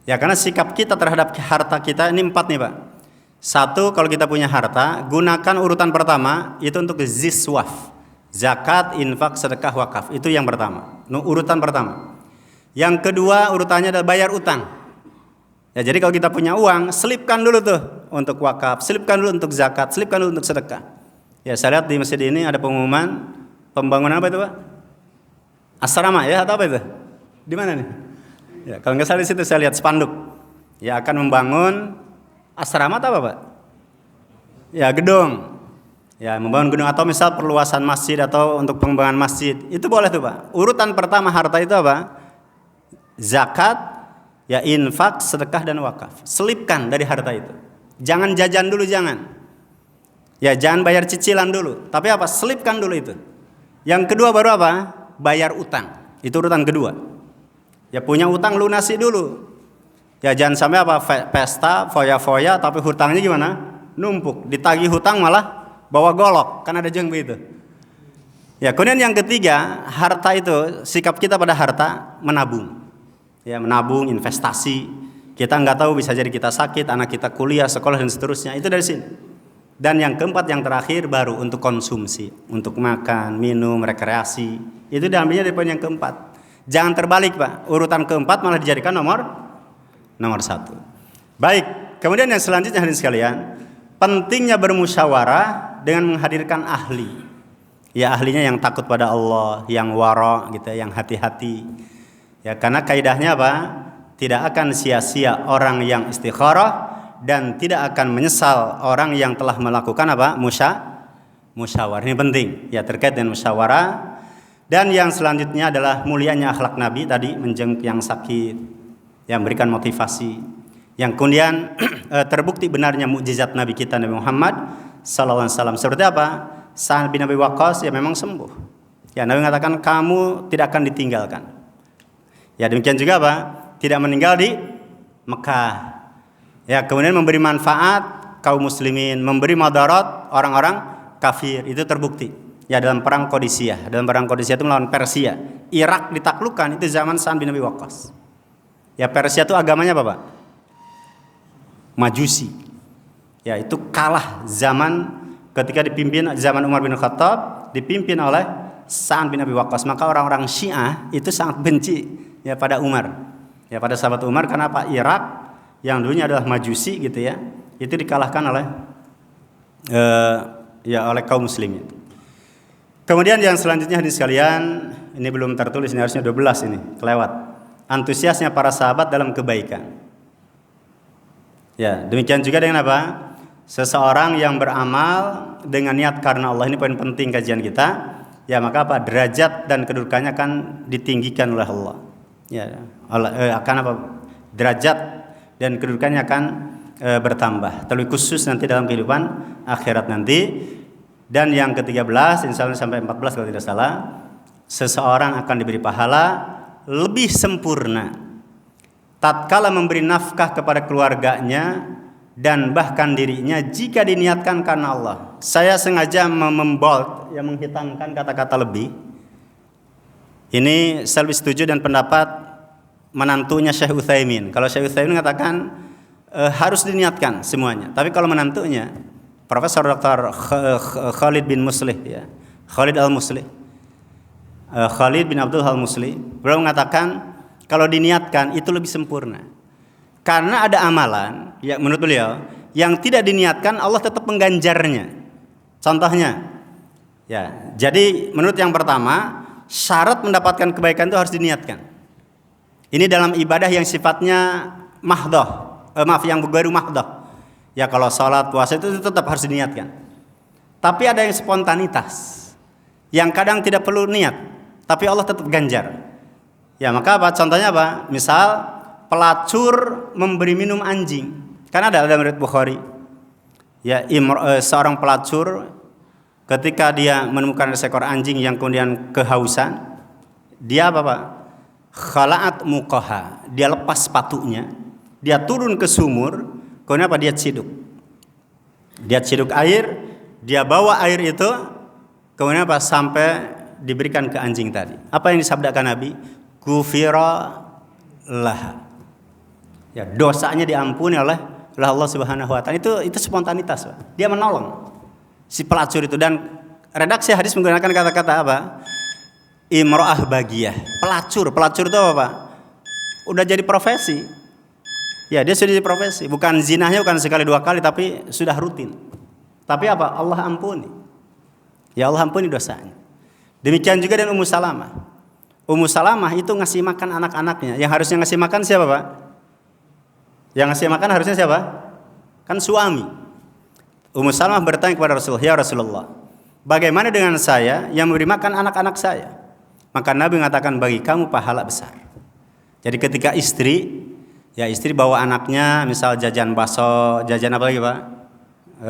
Ya, karena sikap kita terhadap harta kita ini 4 nih, Pak. 1, kalau kita punya harta, gunakan urutan pertama itu untuk ziswaf. Zakat, infak, sedekah, wakaf. Itu yang pertama. Urutan pertama. Yang kedua urutannya adalah bayar utang. Ya, jadi kalau kita punya uang, selipkan dulu tuh untuk wakaf, selipkan dulu untuk zakat, selipkan dulu untuk sedekah. Ya, saya lihat di masjid ini ada pengumuman pembangunan apa itu, Pak? Asrama ya atau apa itu? Di mana nih? Ya, kalau nggak salah di situ saya lihat spanduk. Ya, akan membangun asrama atau apa, Pak? Ya, gedung. Ya, membangun gedung atau misal perluasan masjid atau untuk pengembangan masjid. Itu boleh tuh, Pak. Urutan pertama harta itu apa? Zakat, ya infak, sedekah dan wakaf. Selipkan dari harta itu. Jangan jajan dulu, jangan. Ya, jangan bayar cicilan dulu. Tapi apa? Selipkan dulu itu. Yang kedua baru apa? Bayar utang. Itu urutan kedua. Ya, punya utang lunasi dulu. Ya, jangan sampai pesta, foya-foya tapi hutangnya gimana? Numpuk. Ditagih hutang malah bawa golok. Kan ada juga begitu. Ya, kemudian yang ketiga, harta itu, sikap kita pada harta menabung. Ya, menabung, investasi. Kita nggak tahu, bisa jadi kita sakit, anak kita kuliah, sekolah dan seterusnya. Itu dari sini. Dan yang keempat, yang terakhir baru untuk konsumsi, untuk makan, minum, rekreasi. Itu diambilnya dari poin yang keempat. Jangan terbalik, Pak. Urutan keempat malah dijadikan nomor 1. Baik. Kemudian yang selanjutnya hadirin sekalian, pentingnya bermusyawarah dengan menghadirkan ahli. Ya, ahlinya yang takut pada Allah, yang wara gitu, yang hati-hati. Ya, karena kaidahnya apa? Tidak akan sia-sia orang yang istikharah dan tidak akan menyesal orang yang telah melakukan apa? Musyawarah. Ini penting ya, terkait dengan musyawarah. Dan yang selanjutnya adalah mulianya akhlak Nabi tadi, menjenguk yang sakit, yang memberikan motivasi. Yang kemudian terbukti benarnya mukjizat Nabi kita Nabi Muhammad sallallahu alaihi wasallam. Seperti apa? Sa'ad bin Abi Waqqas ya memang sembuh. Ya, Nabi mengatakan kamu tidak akan ditinggalkan. Ya, demikian juga apa? Tidak meninggal di Mekah. Ya, kemudian memberi manfaat kaum muslimin, memberi madarat orang-orang kafir. Itu terbukti. Ya, dalam perang Qadisiyah. Dalam perang Qadisiyah itu melawan Persia. Irak ditaklukkan itu zaman Sa'ad bin Abi Waqqas. Ya, Persia itu agamanya apa, Pak? Majusi. Ya, itu kalah zaman ketika dipimpin zaman Umar bin Khattab, dipimpin oleh Sa'ad bin Abi Waqqas. Maka orang-orang Syiah itu sangat benci ya pada Umar, ya pada sahabat Umar, karena apa? Irak yang dulunya adalah Majusi gitu ya, itu dikalahkan oleh oleh kaum muslimin. Kemudian yang selanjutnya hadirin sekalian, ini belum tertulis, ini harusnya 12 ini, kelewat. Antusiasnya para sahabat dalam kebaikan. Ya, demikian juga dengan apa? Seseorang yang beramal dengan niat karena Allah, ini poin penting kajian kita. Ya, maka apa? Derajat dan kedudukannya akan ditinggikan oleh Allah. Ya, akan apa? Derajat dan kedudukannya akan bertambah. Terlebih khusus nanti dalam kehidupan akhirat nanti. Dan yang ke-13, insya Allah sampai 14 kalau tidak salah, seseorang akan diberi pahala lebih sempurna tatkala memberi nafkah kepada keluarganya dan bahkan dirinya jika diniatkan karena Allah. Saya sengaja membold, yang menghitamkan kata-kata lebih. Ini saya lebih setuju dan pendapat menantunya Syekh Utsaimin. Kalau Syekh Utsaimin mengatakan harus diniatkan semuanya. Tapi kalau menantunya Profesor Dr. Khalid bin Muslih ya, Khalid Al-Muslih, Khalid bin Abdul Al-Muslih, beliau mengatakan kalau diniatkan itu lebih sempurna. Karena ada amalan, ya menurut beliau, yang tidak diniatkan Allah tetap mengganjarnya. Contohnya, ya, jadi menurut yang pertama, syarat mendapatkan kebaikan itu harus diniatkan. Ini dalam ibadah yang sifatnya mahdoh, yang baru mahdoh. Ya, kalau sholat, puasa itu tetap harus diniatkan. Tapi ada yang spontanitas, yang kadang tidak perlu niat, tapi Allah tetap ganjar. Ya, maka apa? Contohnya apa? Misal pelacur memberi minum anjing. Karena ada dalam riwayat Bukhari. Ya, seorang pelacur ketika dia menemukan seekor anjing yang kemudian kehausan, dia apa, Pak? Khala'at muqaha. Dia lepas sepatunya, dia turun ke sumur, kemudian apa? Dia ciduk. Dia ciduk air, dia bawa air itu, kemudian apa? Sampai diberikan ke anjing tadi. Apa yang disabdakan Nabi? Ghufira laha. Ya, dosanya diampuni oleh Allah Subhanahu wa taala. Itu spontanitas, Pak. Dia menolong si pelacur itu, dan redaksi hadis menggunakan kata-kata apa? Imro'ah bagiyah. Pelacur itu apa, Pak? Udah jadi profesi. Ya, dia sudah jadi profesi. Bukan zinahnya bukan sekali dua kali, tapi sudah rutin. Tapi apa? Allah ampuni. Ya Allah ampuni dosanya. Demikian juga dengan Ummu Salamah. Ummu Salamah itu ngasih makan anak-anaknya. Yang harusnya ngasih makan siapa, Pak? Yang ngasih makan harusnya siapa? Kan suami. Ummu Salamah bertanya kepada Rasulullah, "Ya Rasulullah, bagaimana dengan saya yang memberi makan anak-anak saya?" Maka Nabi mengatakan, "Bagi kamu pahala besar." Jadi ketika istri bawa anaknya, misal jajan bakso, jajan apa lagi, Pak?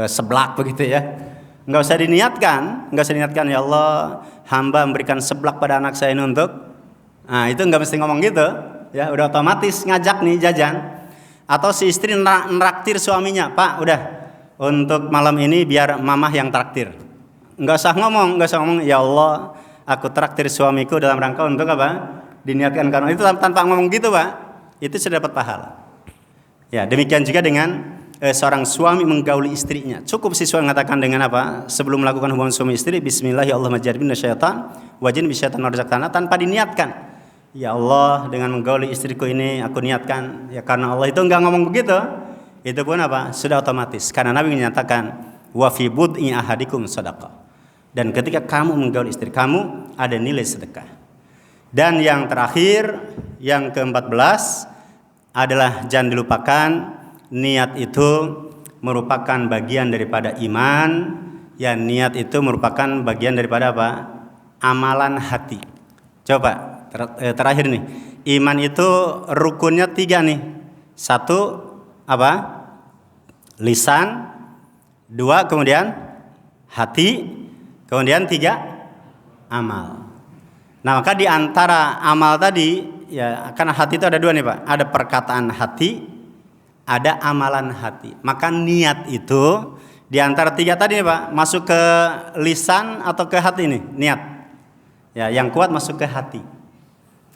Seblak begitu ya. Enggak usah diniatkan, ya Allah, hamba memberikan seblak pada anak saya ini untuk. Nah, itu enggak mesti ngomong gitu, ya, udah otomatis ngajak nih jajan. Atau si istri neraktir suaminya, "Pak, udah untuk malam ini biar mamah yang traktir." Enggak usah ngomong, "Ya Allah, aku traktir suamiku dalam rangka untuk apa?" Diniatkan karena itu, tanpa ngomong gitu, Pak. Itu sudah dapat pahala. Ya, demikian juga dengan seorang suami menggauli istrinya. Cukup si suami mengatakan dengan apa? Sebelum melakukan hubungan suami istri, bismillah ya Allah majarbin syaitan, wajin bisyaitan warzaqtana, tanpa diniatkan. Ya Allah, dengan menggauli istriku ini aku niatkan ya karena Allah. Itu enggak ngomong begitu. Itu pun apa? Sudah otomatis. Karena Nabi menyatakan wa fi bud'i ahadikum shadaqah. Dan ketika kamu menggauli istri kamu, ada nilai sedekah. Dan yang terakhir, yang ke-14 adalah jangan dilupakan, niat itu merupakan bagian daripada iman. Ya, niat itu merupakan bagian daripada apa? Amalan hati. Coba terakhir nih, iman itu rukunnya 3 nih. 1 apa? Lisan. 2 kemudian hati. Kemudian 3 amal. Nah, maka di antara amal tadi, ya, karena hati itu ada 2 nih, Pak. Ada perkataan hati, ada amalan hati. Maka niat itu di antara 3 tadi nih, Pak, masuk ke lisan atau ke hati nih, niat. Ya, yang kuat masuk ke hati.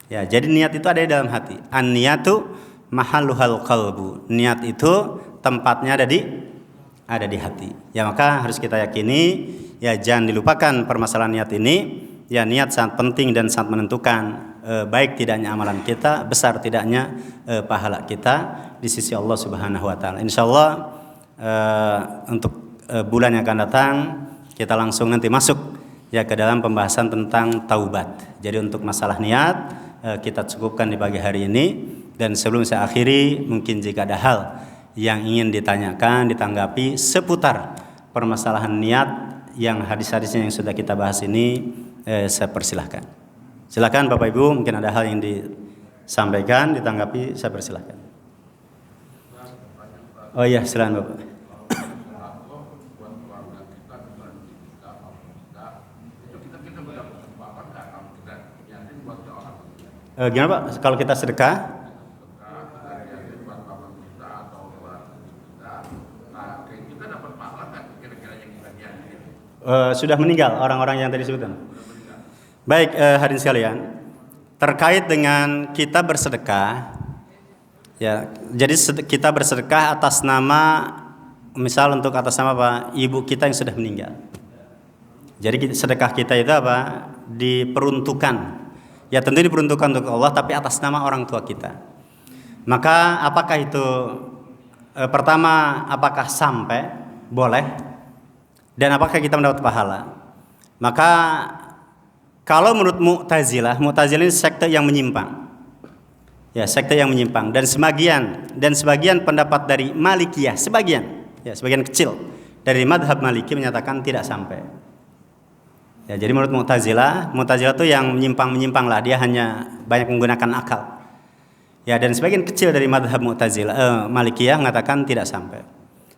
Ya, jadi niat itu ada di dalam hati. An-niyatu mahalluhal qalbu. Niat itu tempatnya ada di hati. Ya, maka harus kita yakini, ya, jangan dilupakan permasalahan niat ini. Ya, niat sangat penting dan sangat menentukan baik tidaknya amalan kita, besar tidaknya pahala kita di sisi Allah Subhanahu wa taala. Insyaallah untuk bulan yang akan datang kita langsung nanti masuk ya ke dalam pembahasan tentang taubat. Jadi untuk masalah niat kita cukupkan di pagi hari ini, dan sebelum saya akhiri, mungkin jika ada hal yang ingin ditanyakan, ditanggapi seputar permasalahan niat yang hadis-hadisnya yang sudah kita bahas ini, saya persilahkan. Silakan Bapak Ibu, mungkin ada hal yang disampaikan, ditanggapi, saya persilahkan. Oh iya, silakan Bapak. Gimana Pak? Kalau kita sedekah? Sudah meninggal orang-orang yang tadi disebutkan. Baik, hadirin sekalian, terkait dengan kita bersedekah, ya, jadi kita bersedekah atas nama, misal untuk atas nama apa? Ibu kita yang sudah meninggal. Jadi sedekah kita itu apa? Diperuntukkan, ya tentu diperuntukkan untuk Allah, tapi atas nama orang tua kita. Maka apakah itu pertama, apakah sampai boleh, dan apakah kita mendapat pahala? Maka kalau menurut Mu'tazilah ini sekte yang menyimpang. Ya, sekte yang menyimpang, dan sebagian pendapat dari Malikiyah, sebagian kecil dari madhab Maliki menyatakan tidak sampai. Ya, jadi menurut Mu'tazilah itu yang menyimpang lah, dia hanya banyak menggunakan akal. Ya, dan sebagian kecil dari madhab Malikiyah mengatakan tidak sampai.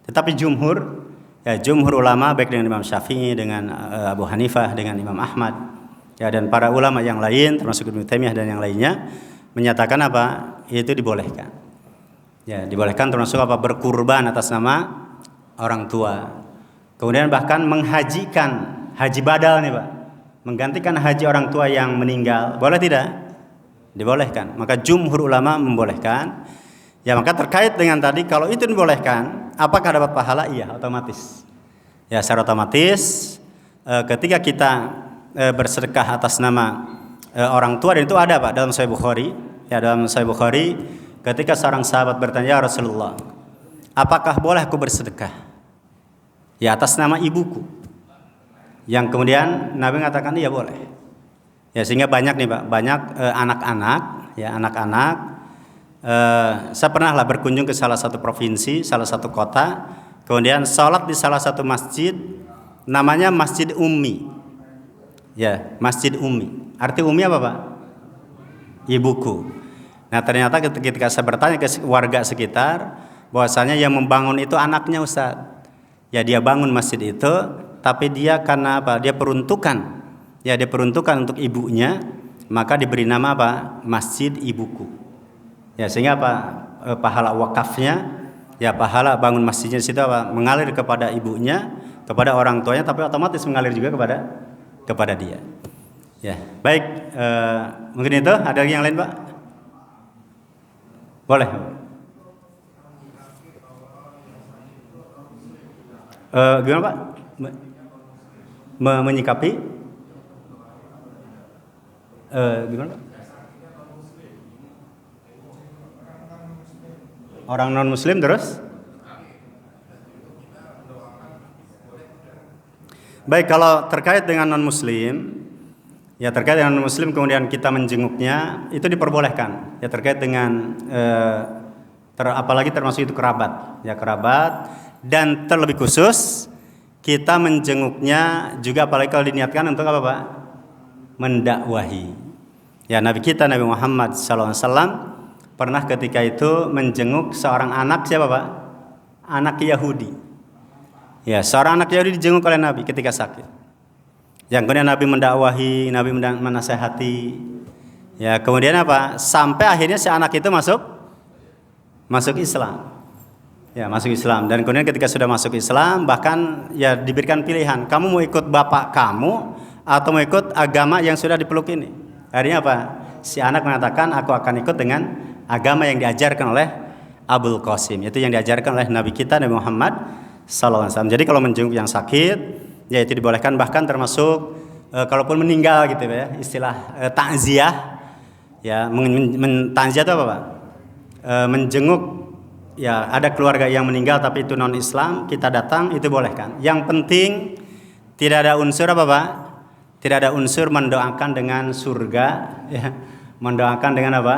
Tetapi jumhur ulama, baik dengan Imam Syafi'i, dengan Abu Hanifah, dengan Imam Ahmad, ya, dan para ulama yang lain termasuk Ibnu Taimiyah dan yang lainnya menyatakan apa? Itu dibolehkan. Ya, dibolehkan termasuk apa? Berkurban atas nama orang tua. Kemudian bahkan menghajikan haji badal nih Pak, menggantikan haji orang tua yang meninggal, boleh tidak? Dibolehkan. Maka jumhur ulama membolehkan. Ya maka terkait dengan tadi, kalau itu dibolehkan, apakah dapat pahala? Iya, otomatis. Ya secara otomatis ketika kita bersedekah atas nama orang tua, dan itu ada Pak dalam Sahih Bukhari. Ya dalam Sahih Bukhari, ketika seorang sahabat bertanya, ya Rasulullah, apakah boleh aku bersedekah ya atas nama ibuku? Yang kemudian Nabi mengatakan iya boleh. Ya sehingga banyak nih Pak, banyak anak-anak, ya anak-anak. Saya pernah lah berkunjung ke salah satu provinsi, salah satu kota, kemudian sholat di salah satu masjid, namanya Masjid Ummi. Ya, Masjid Ummi. Arti Ummi apa Pak? Ibuku. Nah ternyata ketika saya bertanya ke warga sekitar, bahwasanya yang membangun itu anaknya Ustaz. Ya dia bangun masjid itu, tapi dia karena apa? Dia peruntukan. Ya dia peruntukan untuk ibunya, maka diberi nama apa? Masjid Ibuku. Ya sehingga apa? Pahala wakafnya, ya pahala bangun masjidnya situ apa? Mengalir kepada ibunya, kepada orang tuanya, tapi otomatis mengalir juga kepada dia. Ya, baik. Mungkin itu. Ada lagi yang lain Pak? Boleh. Gimana Pak? Menyikapi? Gimana Pak? Orang non muslim terus? Baik, kalau terkait dengan non muslim, ya terkait dengan non muslim kemudian kita menjenguknya, itu diperbolehkan. Ya terkait dengan apalagi termasuk itu kerabat, ya kerabat, dan terlebih khusus kita menjenguknya juga apalagi kalau diniatkan untuk apa Pak? Mendakwahi. Ya Nabi kita Nabi Muhammad SAW pernah ketika itu menjenguk seorang anak, siapa Pak? Anak Yahudi. Ya, seorang anak Yahudi dijenguk oleh Nabi ketika sakit. Yang kemudian Nabi mendakwahi, Nabi menasehati. Ya, kemudian apa? Sampai akhirnya si anak itu masuk Islam. Ya, masuk Islam. Dan kemudian ketika sudah masuk Islam, bahkan ya diberikan pilihan, kamu mau ikut bapak kamu atau mau ikut agama yang sudah dipeluk ini. Akhirnya apa? Si anak mengatakan, aku akan ikut dengan agama yang diajarkan oleh Abul Qasim, yaitu yang diajarkan oleh Nabi kita Nabi Muhammad SAW. Jadi kalau menjenguk yang sakit, ya itu dibolehkan, bahkan termasuk kalaupun meninggal gitu ya, istilah takziah. Ya, takziah itu apa Pak? Menjenguk, ya ada keluarga yang meninggal tapi itu non Islam, kita datang, itu bolehkan. Yang penting tidak ada unsur apa Pak? Tidak ada unsur mendoakan dengan surga, ya, mendoakan dengan apa?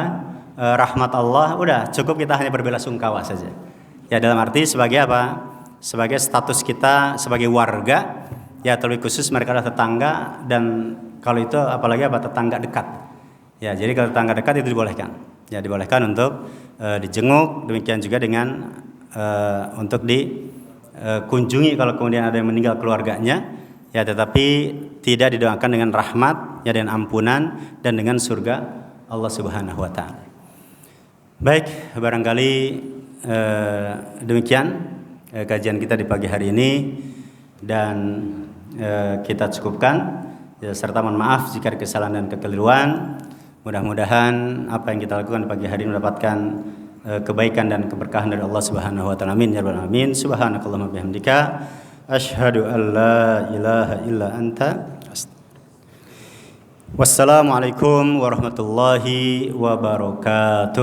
Rahmat Allah. Udah cukup kita hanya berbelasungkawa saja. Ya dalam arti sebagai apa? Sebagai status kita sebagai warga, ya terlebih khusus mereka adalah tetangga, dan kalau itu apalagi apa? Tetangga dekat. Ya jadi kalau tetangga dekat itu dibolehkan. Ya dibolehkan untuk dijenguk, demikian juga dengan untuk dikunjungi kalau kemudian ada yang meninggal keluarganya, ya tetapi tidak didoakan dengan rahmat, ya dengan ampunan dan dengan surga Allah Subhanahu wa taala. Baik, barangkali demikian kajian kita di pagi hari ini, dan kita cukupkan, ya, serta mohon maaf jika ada kesalahan dan kekeliruan. Mudah-mudahan apa yang kita lakukan di pagi hari ini mendapatkan kebaikan dan keberkahan dari Allah Subhanahu wa taala. Amin ya rabbal alamin. Subhanakallahumma bihamdika asyhadu an la ilaha illa anta. Wassalamualaikum warahmatullahi wabarakatuh.